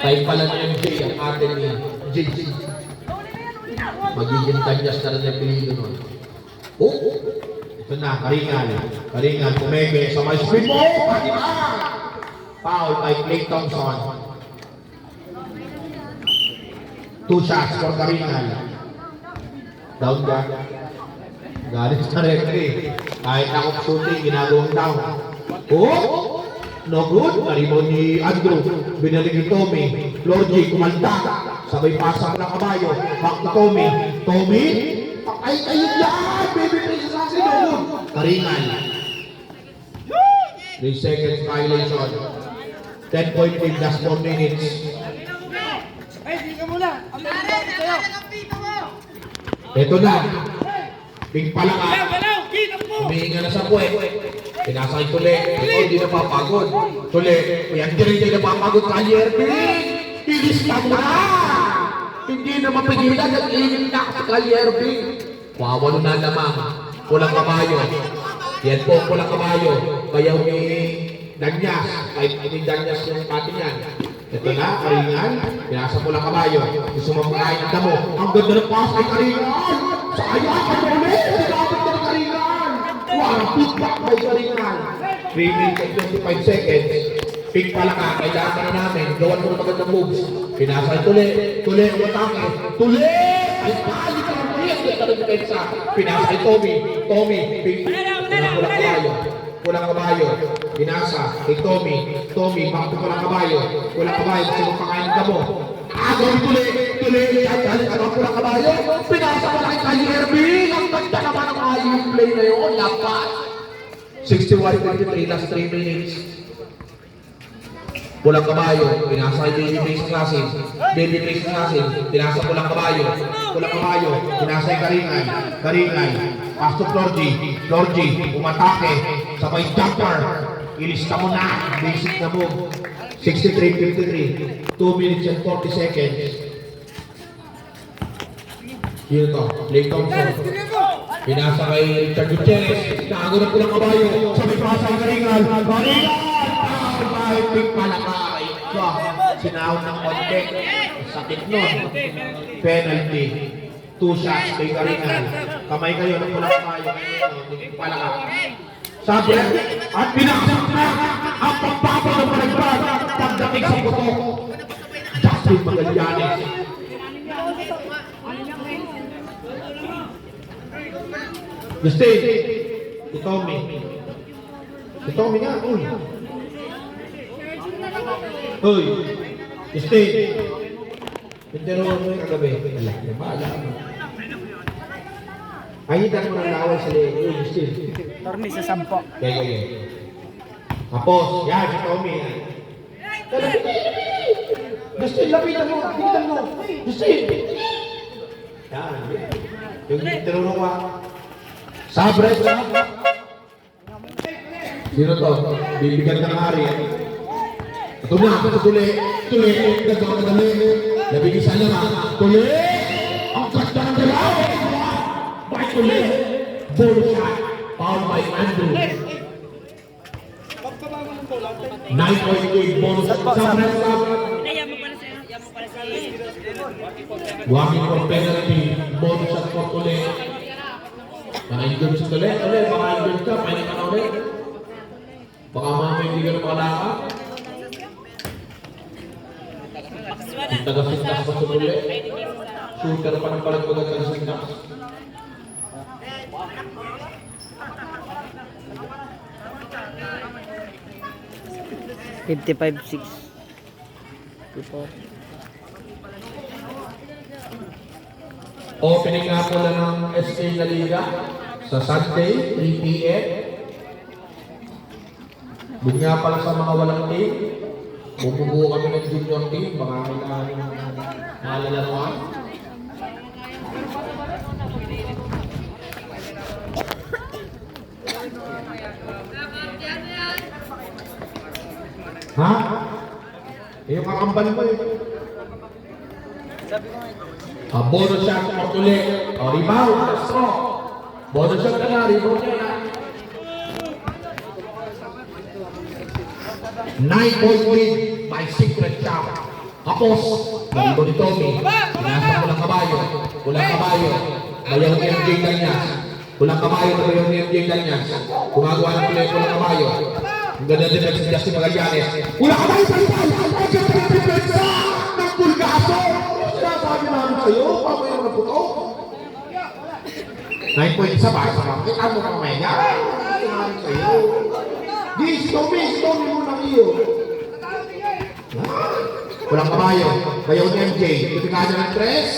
Tayo pala ng MJ ang ate ni JC. Magiging tanyas na rin ang pilido nun. Oh, ito na, Karingan. Karingan, kumege sa may speed mo. Foul by Clay Thompson. 2 shots for Karingan. Down ka. Galit sa referee. Kahit ako shooting, ginagawang down. Oh, no good. Naribon ni Andrew. Binalik ni Tommy. Lorgie, kumalta. Sabay pasak ng kabayo. Back to Tommy. Tommy? Ay, ayun yan! Baby princess na sinulog! Karingan. 3 seconds violation. 10 point lead, last 4 minutes. Ay, di ka muna! Ang dami sa'yo! Ito na. Pink Palaka. Galaw! Kita mo! Humihinga na sa puwet. Pinasakay Tule. Ito, hindi napapagod. Tule, yan din hindi napapagod. Kalyervin! Ilis ka na! Hindi na mapigilan at ilim na sa Kalyervin. Wawalo na lamang. Pulang kabayo. Yan po, pulang kabayo. Kaya Danyas. Kahit hindi Danyas yung pati niyan. Ito na, Karingan. Pinasa pulang kabayo. Gusto mo pagkain ng damo. Ang ganda ng pass kay Karingan. Sayang ka ulit. Sinapit ka ng Karingan. Wow, feedback by Karingan. 3 minutes and 25 seconds. Pink Palaka, kailangan na namin. Gawan mo na magandang moves. Pinasa kay Tule. Tule, umatake. Tule! Ay, pali ka ng Tule. Pinasa kay Tommy. Tommy, Pink. Pulang kabayo. Pulang kabayo. Pinasa kay Tommy. Tommy, back to pulang kabayo. Pulang kabayo, gusto mo pakain ka mo. Gawin Tule. Tule, galit ka ng pulang kabayo. Pinasa ko na kay Kalyervin. Ang ganda naman ang ayong play na yun. Lapat. 61-53, last 3 minutes. pulang kabayo, pinasa kay baby face assassin, baby face assassin, pinasa pulang kabayo, pinasa kay Karingay, Karingay, pass to Florgy, umatake, sabay jumper, ilista mo na, basic na move, 63-53, 2 minutes and 40 seconds. Yun to, Blake Thompson. Pinasa kay Richard Gutierrez. Nakagulat ko ng kabayo. Sabay pasa kay Karingal. Karingal! Kahit pink palakay. Sinahon ng konti. Sakit nun. Penalty. 2 shots kay Karingal. Kamay kayo ng pulang kabayo. Palakay. Sabi at pinaksak na ang pagpapa ng palagpag. Pagdating sa puto. Justin Magallanes. Justin, si Tommy. Si Tommy nga, uy. Uy, Justin. Pintero mo yung kagabi. Alam, maala mo. Ahitan mo ng laway sa leeg. Uy, Justin. Torni sa 10. Kaya. Tapos, yan, si Tommy. Justin, lapitan mo. Justin. Yan. Yung tinurong ka. Sabre ka. Sino to? Bibigyan ka ng hari. Ito na, tuloy. Nabigisan na nga. Tuloy! Ang ganda ng dalaw! Bakit tuloy? Ball shot. Foul by Andrew. 9.8 bonus. Sabre ka. Yan mo pala si... Walking for penalty. Bonus shot for tuloy. Naka-injured si Tole. Baka injured ka. Pwede ka na ulit. Baka mamaya hindi ka na makalakad. Taga-sintas pa sa Tole. Shooter pa ng palagpagat taga-sintas. $55.6. Opening nga po lang ng SK na Liga sa Sunday, 3 p.m. Doon nga pala sa mga walang team, bububuo kami ng junior team, baka kailangan ng malalaruan. Ha? Yung kakambal mo eh. Bonus shot for Tule. Rebound. Let's go. Bonus shot ka na. Rebound niya. 9-point lead by Secret Shop. Kapos. Rebound ni Tommy. Pinasa pulang kabayo. Bayaw ni MJ Danyas. Pulang kabayo na bayaw ni MJ Danyas. Gumagawa ng play pulang kabayo. Ang ganda din si Justin Magallanes. Pulang kabayo sa lipan. Ang ganda ng depensa ng Pulgaso. Sinasabi namin sa'yo, paano yung naputo? 9 point isa ba? Kita mo na mamaya niya. Sinasabi namin sa'yo. Di, si Tommy mo ng iyo. Walang kabayo. Bayaw ni MJ. Tipikado ng tres.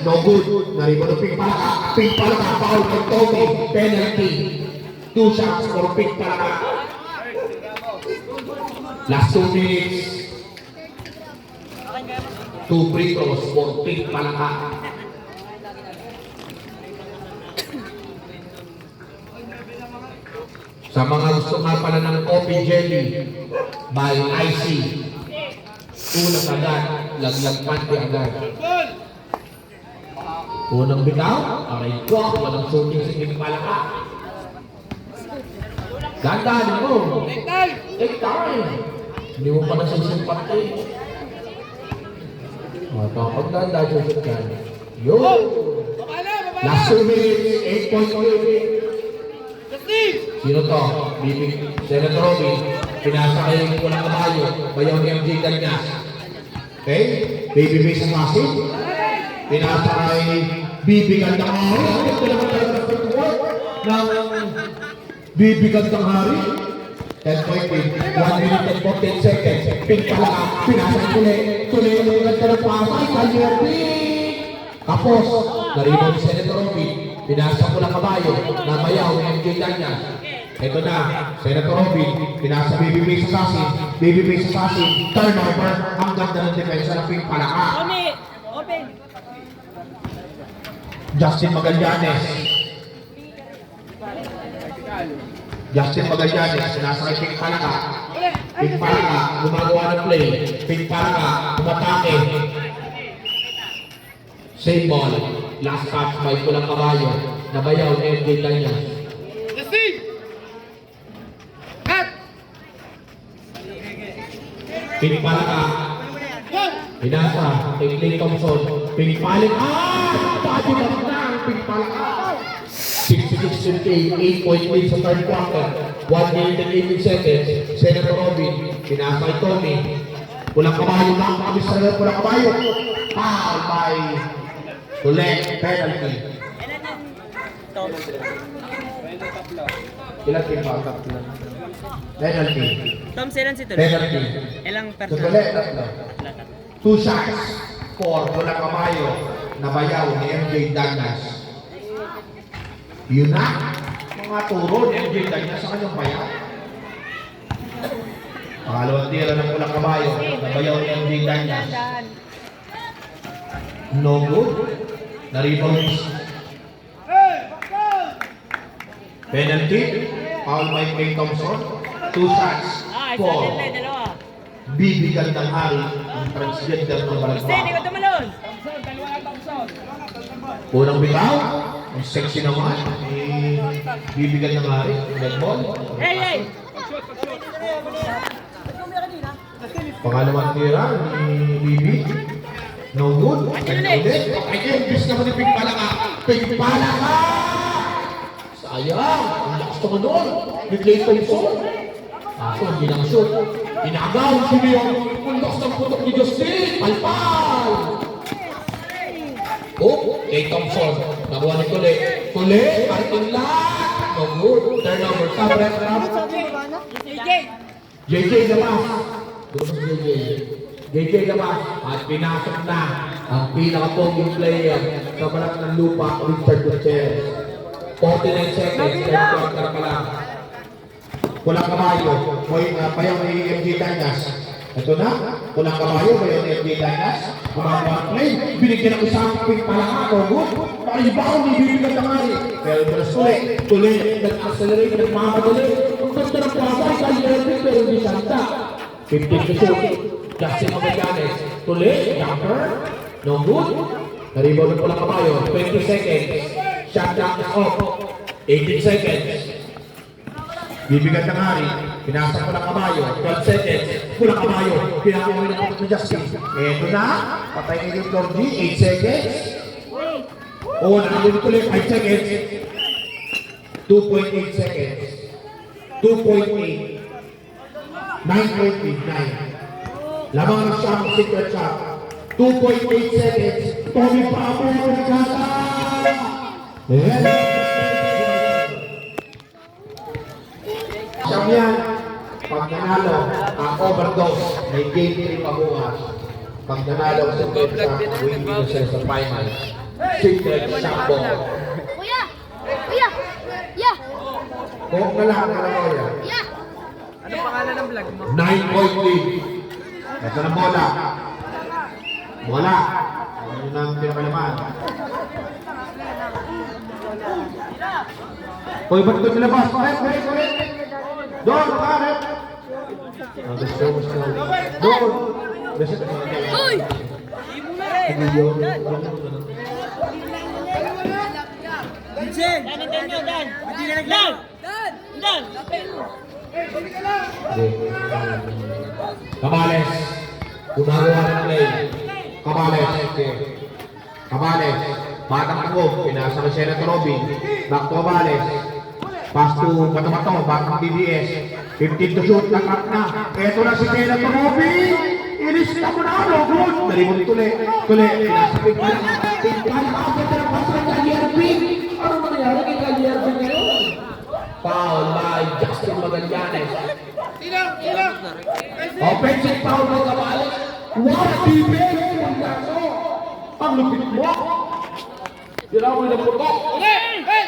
No good. Naribo ng pink palaka. Foul for Tommy. Penalty. 2 shots for pink palaka. Last 2 minutes. 2 free throws for pink palaka. Sa mga gusto nga pala ng coffee jelly by IC, unang agad, laglag pante agad. Unang bitaw, aray ko, walang shooting sa pink palaka. Dandanin mo. Take time. Hindi mo pa nasisimpati. Pag dandanin susot ka. Yun. Last 2 minutes, 8 points ulit. Sino to? Senator Robin. Pinasa kayo ng pulang kabayo. Bayaw ni MJ Danyas. Okay? Baby face ang masin. Pinasa kay Bibi Gandang Hari. Ito naman talaga ng footwork ng Bibi Gandang Hari. 10 point win. 1 minute and 14 seconds. Pink palaka. Pinasa tuloy ang mga ganda ng pasay. Kalierti. Tapos, naribo ni Senator Robin. Pinasa pulang kabayo. Nabayaw ni MJ Danyas. Ito na, Senator Robin, pinasa babyface sa sasin, babyface sa sasin, turnover, ang ganda ng depensa ng Pink Palaka. Tommy, open. Justin Magallanes. Justin Magallanes, nasa kay Pink Palaka. Pink Palaka, gumagawa ng play. Pink Palaka, umatake. Same ball. Last touch by Pulang Kabayo. Nabayaw, MJ Danyas. Justin! Cut! Pink Palaka. Pinasa kay Clay Thompson. Pink Palaka. Body back na ang Pink Palaka. 66-58, 8 point lead sa third quarter. 1 minute and 18 seconds. Senator Robin. Pinasa kay Tommy. Pulang Kabayo na. Kabis na rin Pulang Kabayo. Foul by Tulek. Penalty. Ilan ang Tom? Ilan team foul? Penalty. Tom, silan si Tulay? Penalty. Ilang So personal? Tulek, tatlo. 2 shots for Pulang Kabayo na bayaw ni MJ Dagnas. Yun na, mga turo ni MJ Dagnas sa kanyang bayaw. Pangalawang tira ng Pulang Kabayo na bayaw ni MJ Dagnas. No good. Na-rebound. Penalty. Foul by Clay Thompson. 2 shots Ah, isa for din tayo, dalawa. Bibigan ng hari ang transgender ng Justin, Balagba. ikaw tumalon. Unang bitaw, ang sexy naman ni Bibigan ng hari. Red ball. Hey, hey! Pangalawang tira ni Bibi. No good. Ulit. Ay, imbis naman ni Pink Palaka. Pink Palaka! Sayang. Ang lakas naman doon. Ni Clay Thompson. Kaso, hindi lang shoot. Inagaw si Leon. Ang lakas ng putok ni Justin. Palpal! Oh, Clay Thompson. Nakuha ni Tule. Tule, parting lang. No good. Turnover. Tabret. JJ labas. Dito si JJ. JJ labas. At pinasok na ang pinaka-poging player sa balat ng lupa, Richard Gutierrez. 49 seconds. 10 quarter pa lang. Pulang Kabayo. Payaw ni MJ Dagnas. Ito na. Pulang Kabayo. Payaw ni MJ Dagnas. Gumagawa ang play. Binigyan ng isang Pink Palaka. No good. Naibaw ni Bibigan ng hari. Pero Tule. Tule. Nag-accelerate. Nagmamadali. Ang ganda ng pasay. Kaya pero hindi santa. 15 to shoot. Justin Magallanes. Tule. Jumper. No good. Naribaw ng Pulang Kabayo. 20 seconds. Shot clock is off. 18 seconds. Bibigan ng hari. Pinasa Pulang Kabayo. 12 seconds. Pulang Kabayo. Pinakamuhin ng putok ni Justin. Ito na. Patay na yung Lord G. 8 seconds. Oo, nakamuhin tuloy. 5 seconds. 2.8 seconds. 2.8. 9.89. Lamang na siya ang secret shot. 2.8 seconds. Tommy Pamo ng Kata. Siyang yan. Pag nanalo, ang overdose, may game din pabukas. Pag nanalo, secret shot, winning na sila sa final. Secret shot ball. Kuya! Kuya! Yeah! Kung na lang, kuya. Yeah! Ano pangalan ng vlog mo? 9-point lead. Ito na bola. Bola. Ano na ang pinakalaman? Uy, ba't ito nilabas? Correct. Doon, correct. Gusto. Doon. Gusto. Uy! Hindi yun. Dan, Dan nyo, Dan! Dan! Dan! Cabales. Gumagawa ng play. Cabales. Batang Tagog. Pinasa ng Senator Robin. Back to Cabales. Pass to Bato. Batang DBS. 15 to shoot. Lakap na. Ito na si Senator Robin. Ilista mo na. No good. Nalibot Tule. Pinasa Pink Palaka. Pink Palaka. Ganda ng pass ng Kalier Pink. Ano mangyari kay Kalier Pink ngayon? Foul by Justin Magallanes. Offensive foul ng Cabales. What a defense! Ang lupit mo! Sila mo yung putok. Hey! Hey!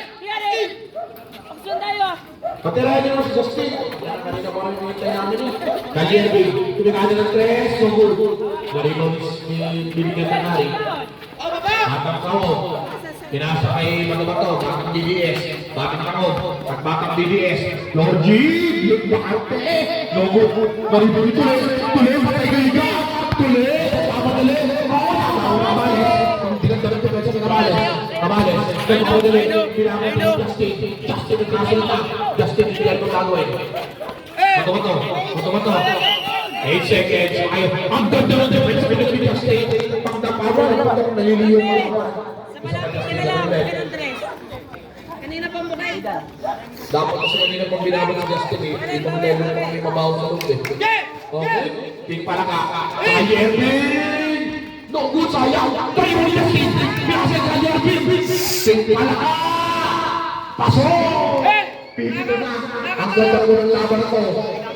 Action tayo. Patirahin niyo si Justin. Yan, kanina pa rin hinihintay namin eh. Kajerby, pinagkada ng 3, no goal. Narimaw ni bibigyan ng hari. Batang Kaob. Pinasa kay Matabato, Batang DBS. Batang Kaob, at Batang DBS. Lord G, Bakante. No goal. Narimaw ni Tuloy. Tuloy, patay kaiga. Tuloy, papadali. Hindi ka dapat ito sa Cabales. Cabales, nagpapadali. Pinaka ni Justin. Justin, nagkasalita. Justin, hindi yan kung gagawin. Mato. 8 seconds. Ayaw. Ang ganda ng defense. Pinagbigas state. Pagdapawan. Naliliyon mo. Sa malapit ka na lang. Ganun, Tres. Kanina pa mukay. Dapat kasi kanina pang binabag si Justin eh. Ibang level pa kami mabaho sa loob eh. Okay? Ping pala ka. Kay Erwin! No good, sayang. Kay Erwin Justin. Pinasa kay Erwin. Ping pala ka. Pasok! Pipito na. Ang ganda ko ng laban na to.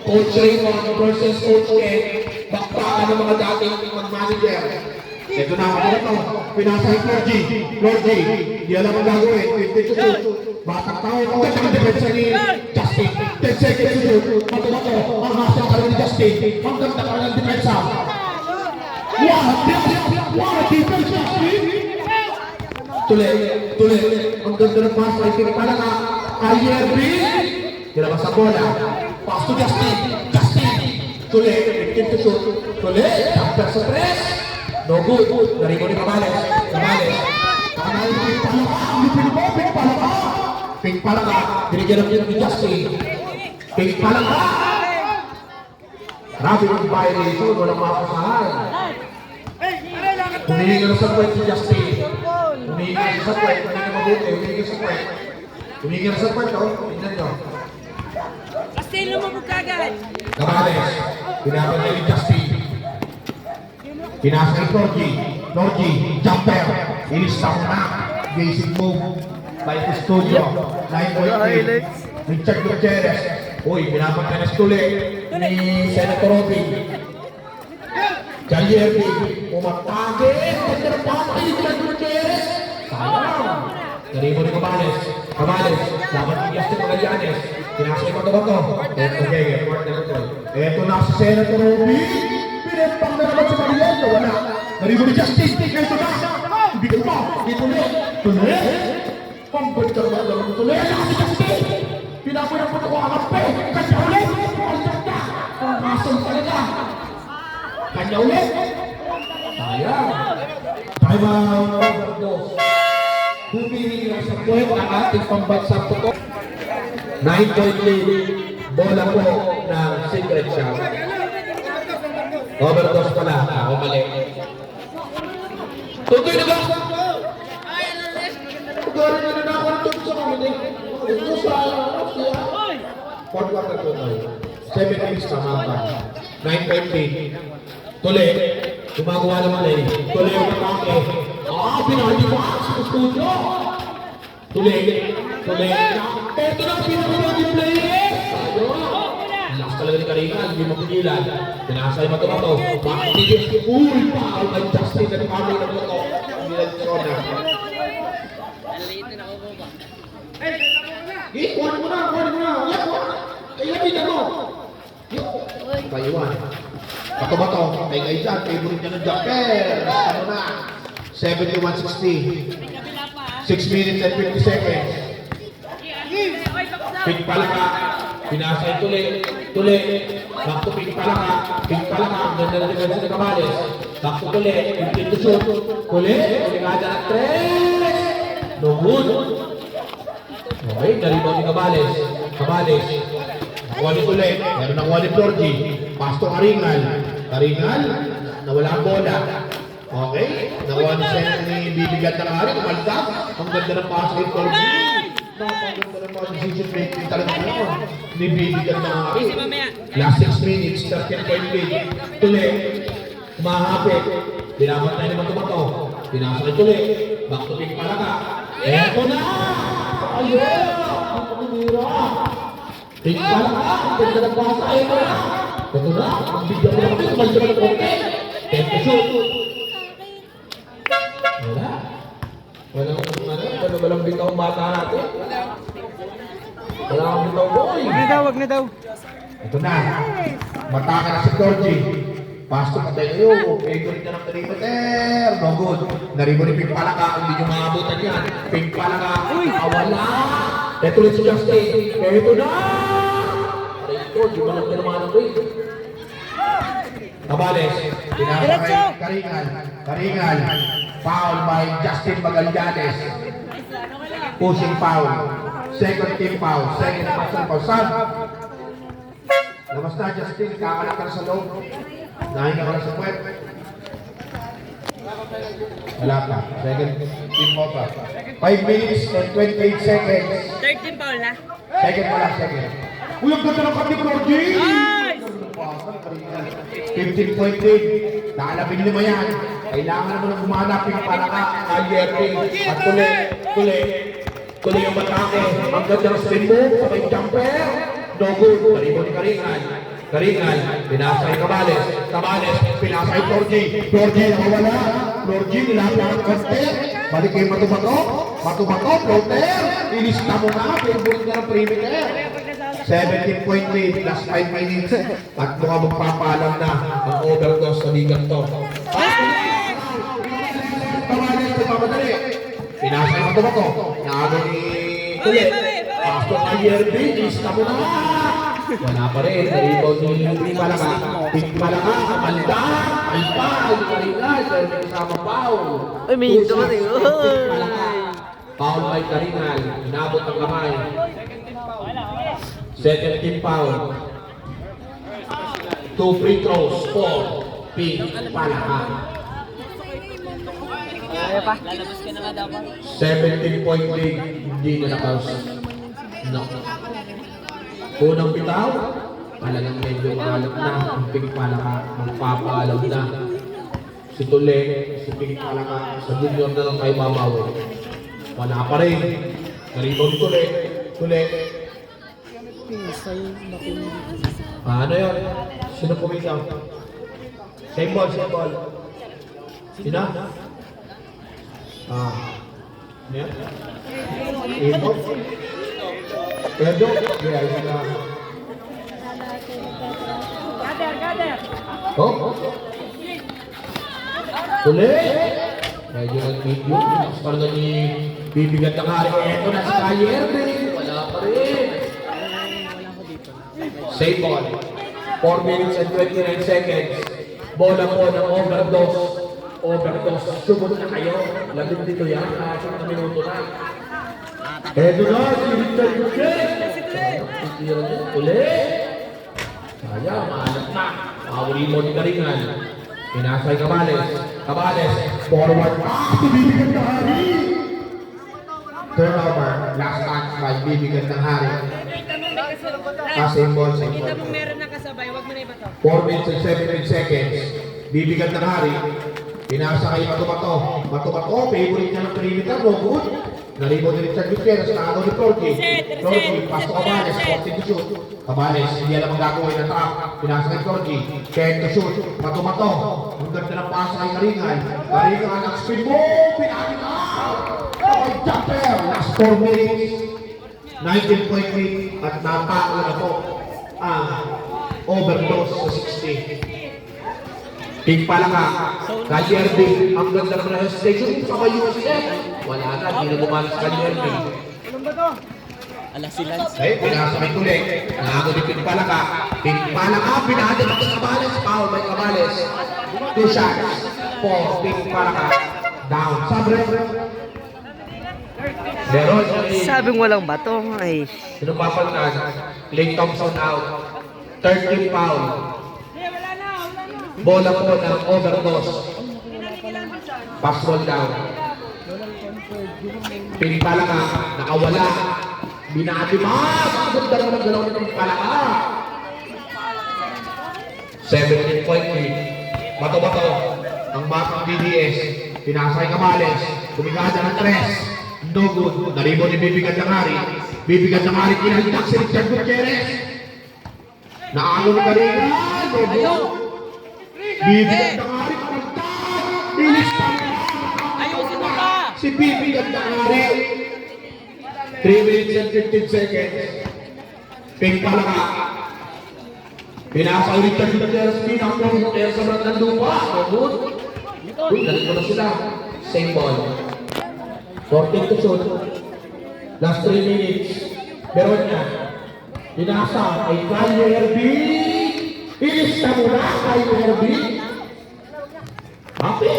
Coach Raymond versus Coach Ken. Bakbakan ng mga dating mag-manager. Ito na ako ito. Pinasa kay Lord G. Di alam ang gagawin. 52. Batang tao. Ang ganda ng defense ni Justin. 10 seconds to shoot. Matumato. Ang hasa ka ni Justin. Ang ganda ka ng defense. Wow! Defense Justin! Tuloy. Ang ganda ng pass. Ay pinipala ka. Ayervin! Nilabas sa bola. Pass to Justin. Tuloy. 15 to shoot. Tuloy. Jumper sa press. No good. Narigo ni Cabales. Ping pala ka. Binigyan ng ni Justin. Ping pala ka. Grabe ng violation. Walang mapasahan. Humingi ka sa point si Justin. Humingi ka sa point. Hindi ka mabuti. Humingi ka sa point. Tingnan nyo. Justin, lumabog ka agad. Cabales. Pinapagay ni Justin. Pinasa kay Lorgy. Jumper. Ilista mo na. Basic move. By Custodio. 9.8. Richard Gutierrez. Uy, pinapagkanas tuloy ni Senator Robin. Jalierby. Umatake. Pagkarapatay ni Richard Gutierrez. Sayang. Naribo ni Cabales. Dapat ni Justin Magallanes. Pinasa kay Matabato. Okay, eto na si Senator Robin. Pinapang na naman sa Mariano. Wala. Naribo ni Justin. Ito na. Ibigay mo. Tuloy. Pambalik naman naman tuloy. Si Justin. Pinapunang po ako akampi. Kanya ulit. Pangkasong talaga. Kanya ulit. Sayang. Time out. Bumili lang sa point ang ating pambansang putok. 9.8. Bola po ng Secret Shop. Overdose pala. Ako mali. Tutoy na ba? Tugorin na na ako ng tutok sa kami. Ito sa siya. 4-4 tutoy. 7 minutes tama ba? 9.8. Tuloy. Gumagawa naman eh. Tuloy yung matake. Pinahali mo sa studio. Tuloy. Ito na pinahali player. Lakas talaga ni Karina, hindi mapigilan. Pinasay Matabato. Bakit hindi? Uy, paal kay Justin na pamay ng Matabato. Hindi lang sona. Kuhanin mo na. Kaya mo. Paiwan. Matabato. Kay dyan. Favorite niya ng Jumper. Ano na? 71-60. 6 minutes and 50 seconds. Ping pala ka. Pinasay tuloy. Back to ping pala ka. Ganda na defense ni Cabales. Back to tuloy. 15 to shoot. Tuloy. Pinagada ng 3. No good. Okay. Naribaw ni Cabales. Nakuha ni tuloy. Meron nakuha ni Lorgy. Pass to Karingal. Nawala ang bola. Okay. Nakuha ni bibigyan ng hari. Kumalta. Ang ganda ng pass kay Lorgy. Napaganda ng mga decision making talaga naman. Nibibigyan ng hari. Last 6 minutes, 13.8. Tuloy. Kumahapit. Pinapat tayo naman tumato. Pinasa kay tuloy. Back to pick pala ka. Eto na! Ayun! Ang pamira! Pick pala ka! Ganda ng pasa. Eto na! Ang bigyan mo naman. Kumalta ng konti. 10 to shoot. Walang bitaw ang bata natin. Wala kang bitaw, boy. Wag na daw. Ito na. Mataka na si Georgie. Pasok na tayo. Favorite na ng perimeter. No good. Naribo ni Pink Palaka. Hindi nyo maabutan yan. Pink Palaka. Wala. Ito ulit si Justin. Ito na. Ito. Di ba lang naman ang rin? Tabales. Pinasakay Karingal. Karingal. Foul by Justin Magallanes. Pushing foul. Second team foul. Second personal foul. Sam. Labas na Justin. Kakanak ka na sa loob. Nahinga ka na sa puwet. Wala pa. Second team mo pa. 5 minutes and 28 seconds. 13 foul na. Second pa lang, second. Uy, ang ganda ng kati ko, Georgie! Nice! 15 point lead. Nakalabing lima yan. Kailangan naman ng gumanap yung palaka. Ayerting. At tuloy yung matake. Ang ganda ng spin move. Sabay jumper. No good. Naribo ni Karingan. Karingan. Pinasay Cabales. Cabales. Pinasay Georgie. Georgie nakawala. Georgie nilapit ang konti. Balik kayo Matubato. Matubato. Floater. Ilista mo nga. Pinabulot na ng perimeter. 17 point lead, last 5 minutes. At mukhang magpapalam na ang overdose sa ligang to. Tawanan sa pamadali. Pinasay mo ba to? Naago ni Tule. Pasok na Yerby, lista mo na. Wala pa rin. Naribaw ni Pink Palaka. Pink Palaka, Amanda. Alpa, Karingal. Pero may kasama Paul. Ay, may hito ka rin. Paul by Karingal. Inabot ang kamay. Second team foul. 2 free throws for Pink Palaka. Kaya pa. Lalabas ka na nga dapat. 17 point lead. Hindi na nakaus. No. Unang bitaw. Talagang medyo mahalap na ang Pink Palaka. Magpapaalam na. Si Tule, si Pink Palaka. Sa junior na lang kayo mabawi. Wala pa rin. Naribaw ni Tule. Tule. Ano yun? Sino pumitaw? Same ball, same ball. Sino? Ano yan? Ito? Pedro? Yeah, yun na. Gather. Oh? Tuloy! Medyo nag-video. Parang ni bibigat ng hari. Ito na si Kayer. Wala pa rin. Same ball. 4 minutes and 29 seconds. Bola po ng overdose. Overdose. Subot na kayo. Labing dito yan. Isang minuto na. Eto na, si Richard Gutierrez. Ulit. Sayang, maalat na. Pahuli mo ni Karingan. Pinasay Cabales. Cabales. Forward pass. Bibigyan ng hari. Turnover. Last touch by bibigyan ng hari. Same ball, same Kita ball. mong meron na kasabay, wag mo na iba to. 4 minutes and 17 seconds. Bibigyan ng hari. Pinasa kay Matubato. Matubato, favorite niya ng perimeter. No good. Naribo ni Richard Gutierrez. Nakagaw ni Florky. Florky, pasok Cabales. Forcing to shoot. Cabales, hindi alam ang gagawin na trap. Pinasa kay Florky. Kaya to shoot. Matubato. Ang ganda ng pasa kay Karingan. Karingan ang spin mo. Pinagin na. Okay, jumper. Last 4 minutes. 19 point lead at napako na po ang overdose sa 60. Pink Palaka, Kalyerby, ang ganda ng registration sa may USF. Wala na, hindi na bumalas Kalyerby. Alas si Lance. Eh, pinasa kay Tule. Nakago ni Pink Palaka. Pink Palaka, pinahadin ako sa Cabales. Foul by Cabales. 2 shots for Pink Palaka. Down. Sabre. Meron Sabing walang bato. Ay. sino papalitan? Lane Thompson out. 13 foul. Bola po ng overdose. Pass ball down. Pink Palaka, nakawala. Binatimas! Ang ganda naman ang galaw ni Pink Palaka. 17 point lead. Bato-bato. Ang batang DDS. Pinasay Cabales. Kumikada ng 3. No good. Naribo ni Bibigan ng Hari. Bibigan ng Hari. Kinalitak si Richard Gutierrez. Naano ni Karingan. No good. Bibigan ng Hari. Kamantak. Bilistan. Ayusin mo pa! Si Bibigan ng Hari. 3 minutes and 15 seconds. Pink palaka. Pinasa ulit ng Gutierrez. Pinakong Gutierrez sa Brandon Lupa. Good. Uy, galit ko na sila. Same ball. 14 to shoot. Last 3 minutes. Meron niya. Pinasa kay Kyle Herbie. Ilista mo na Kyle Herbie. Happy.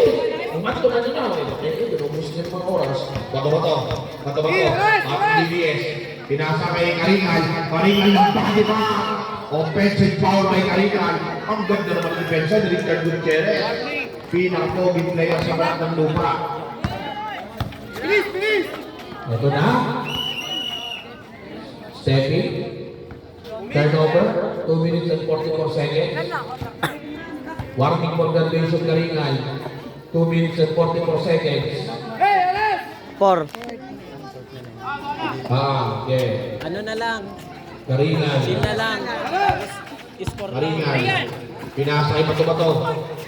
Umat ko na nyo na. Pinubus niya mga oras. Bato-bato. Bato-bato. At DBS. Pinasa kay Karingal. Karingal ng pagi pa. Offensive foul kay Karingal. Ang ganda naman ng depensa ni Richard Gutierrez. Pinaka-pogi player sa back ng lupa. Bilis, bilis! Ito na. Stepping. Turnover. 2 minutes and 44 seconds. Warning for graduation Karingal. 2 minutes and 44 seconds. Hey, Alas! 4. Okay. Ano na lang? Karingal. Chill na lang. Score na. Karingal. Pinasa kay Bato-Bato.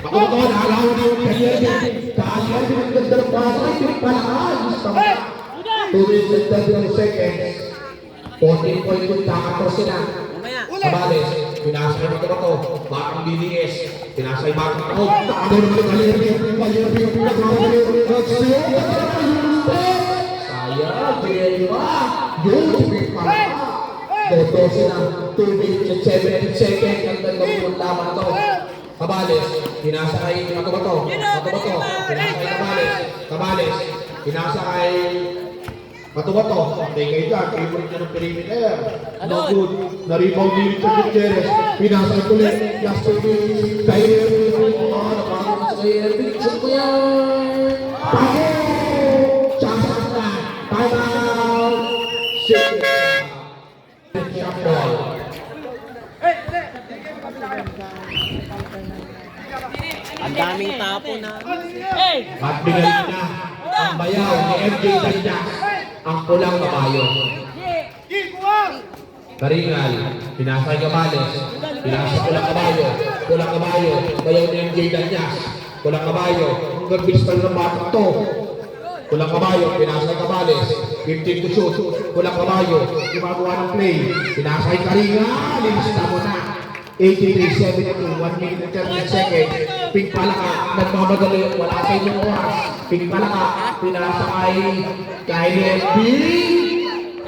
Bato-Bato, nakalaw na yung kanya. Kaya yung ganda ng basa, yung palakas. Gusto mo. 2 minutes and 31 seconds. 14.2 takator sila. Mamaya. Sabales, pinasa kay Bato-Bato. Bakang BDS. Pinasa kay Bakang Taog. Takbo naman yung sayang, Jerry pa. Yung tubig pala. Toto sila. 2 minutes and 17 seconds. Ang ganda ng laman to. Kabales, pinasa kay Bato-Bato. Bato-Bato, pinasa kay Kabales. Kabales, pinasa kay Bato-Bato. Okay kayo dyan, favorite niya ng perimeter. No good. Na-rebound din sa Gutierrez. Pinasa kay Kulit. Last 2 minutes. Kay Erwin. Napakita sa kay Erwin. Shoot ko yan. Pake! Chance na. Time out. 6. Shot ball. Ang daming tapo na. At binalik na ang bayaw ni MJ Danyas, ang pulang kabayo. Karingal, pinasay Gabales, pinasa pulang kabayo, bayaw ni MJ Danyas, pulang kabayo, ang gagbilis pa rin ng bata to. Pulang kabayo, pinasay Gabales, 15 to shoot, pulang kabayo, gumagawa ng play, pinasay Karingal, lilista mo na. 83-72, 1 minute and 30 seconds. Pink palaka, nagmamadali, wala sa inyong oras. Pink palaka, pinasa kay Kyle B.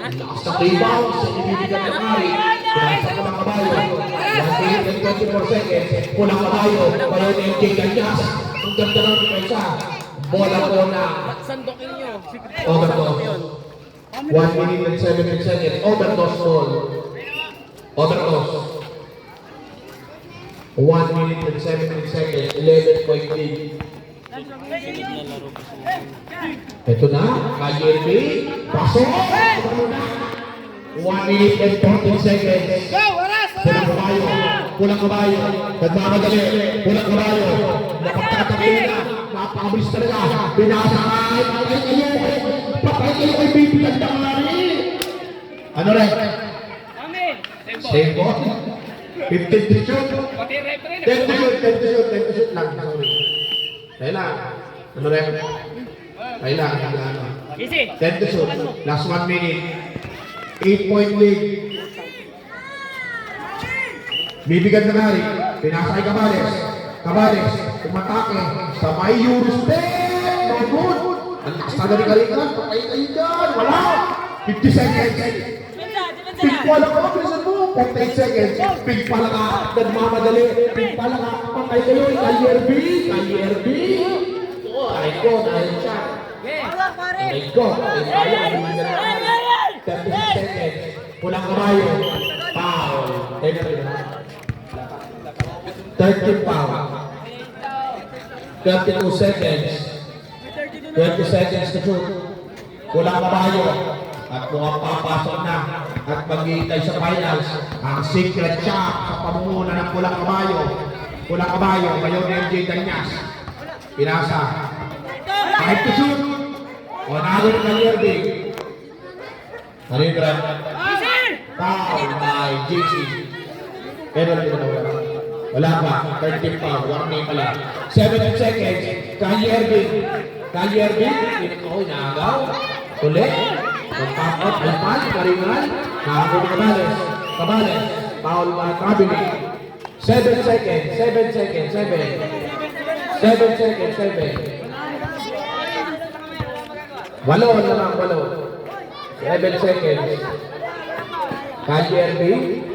Lakas ng rebound sa ibibigyan ng Ari. Pinasa ko ng kabayo. 1 minute and 24 seconds. Pulang kabayo, bayo ni MJ Ganyas. Ang ganda ng depensa. Bola ko na. Sandokin nyo. Overdose. 1 minute and 17 seconds. Overdose ball. Overdose. 1 minute and 17 seconds, 11 point lead. Ito na, KJP, pasok! 1 minute and 14 seconds. Go, Alas! Pulang kabayo, nagmamadali, pulang kabayo, napagtatabi na, napakabilis talaga, pinasa kay, patay kayo kay Bibi Nagdamari. Ano rin? Same ball. 15 to shoot. 10 to shoot lang. Sorry. Kailan? Ano rin? Kailan? 10 to shoot. Last 1 minute. 8-point lead. Bibigyan na Nari. Pinasa kay Cabales. Cabales, tumatake sa may Eurostep. No good. Ang lakas na rin Karingal. Patay kayo dyan. Wala. 50 seconds. Pink pala ka, bilisan mo. 48 seconds. Pink pala ka. Nagmamadali. Pink pala ka. Patay kayo. KRB. KRB. Oh, ay ko. Dahil siya. Ay ko. Ay tayo. 36 seconds. Pulang kabayo. Foul. 13 foul. 32 seconds. 20 seconds to shoot. Pulang kabayo. At mukhang papasok na at maghihintay sa finals ang secret shot sa pamumuna ng Pulang Kabayo. Pulang Kabayo, bayo ni MJ Danyas. Pinasa. Kahit to shoot. O nago ni Kalyerdi. Narindra. Foul by JC. Pero wala pa. 13 foul. Warning pala. 7 seconds. Kalyerdi. Kalyerdi. Oh, nagaw. Ulit. Pag-pop-up, Karingal, nakakot ni Cabales. Cabales. Foul na cabinet. 7 seconds. 7 seconds. 7. 7 seconds. 7. Walo naman. 7 seconds. Kali RB.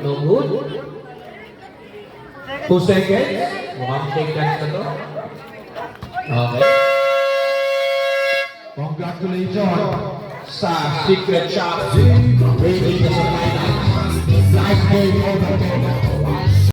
No good. 2 seconds. Mukhang shake hands na to. Okay. Congratulations sa Secret Shop. Ready sa finals. Nice game over there.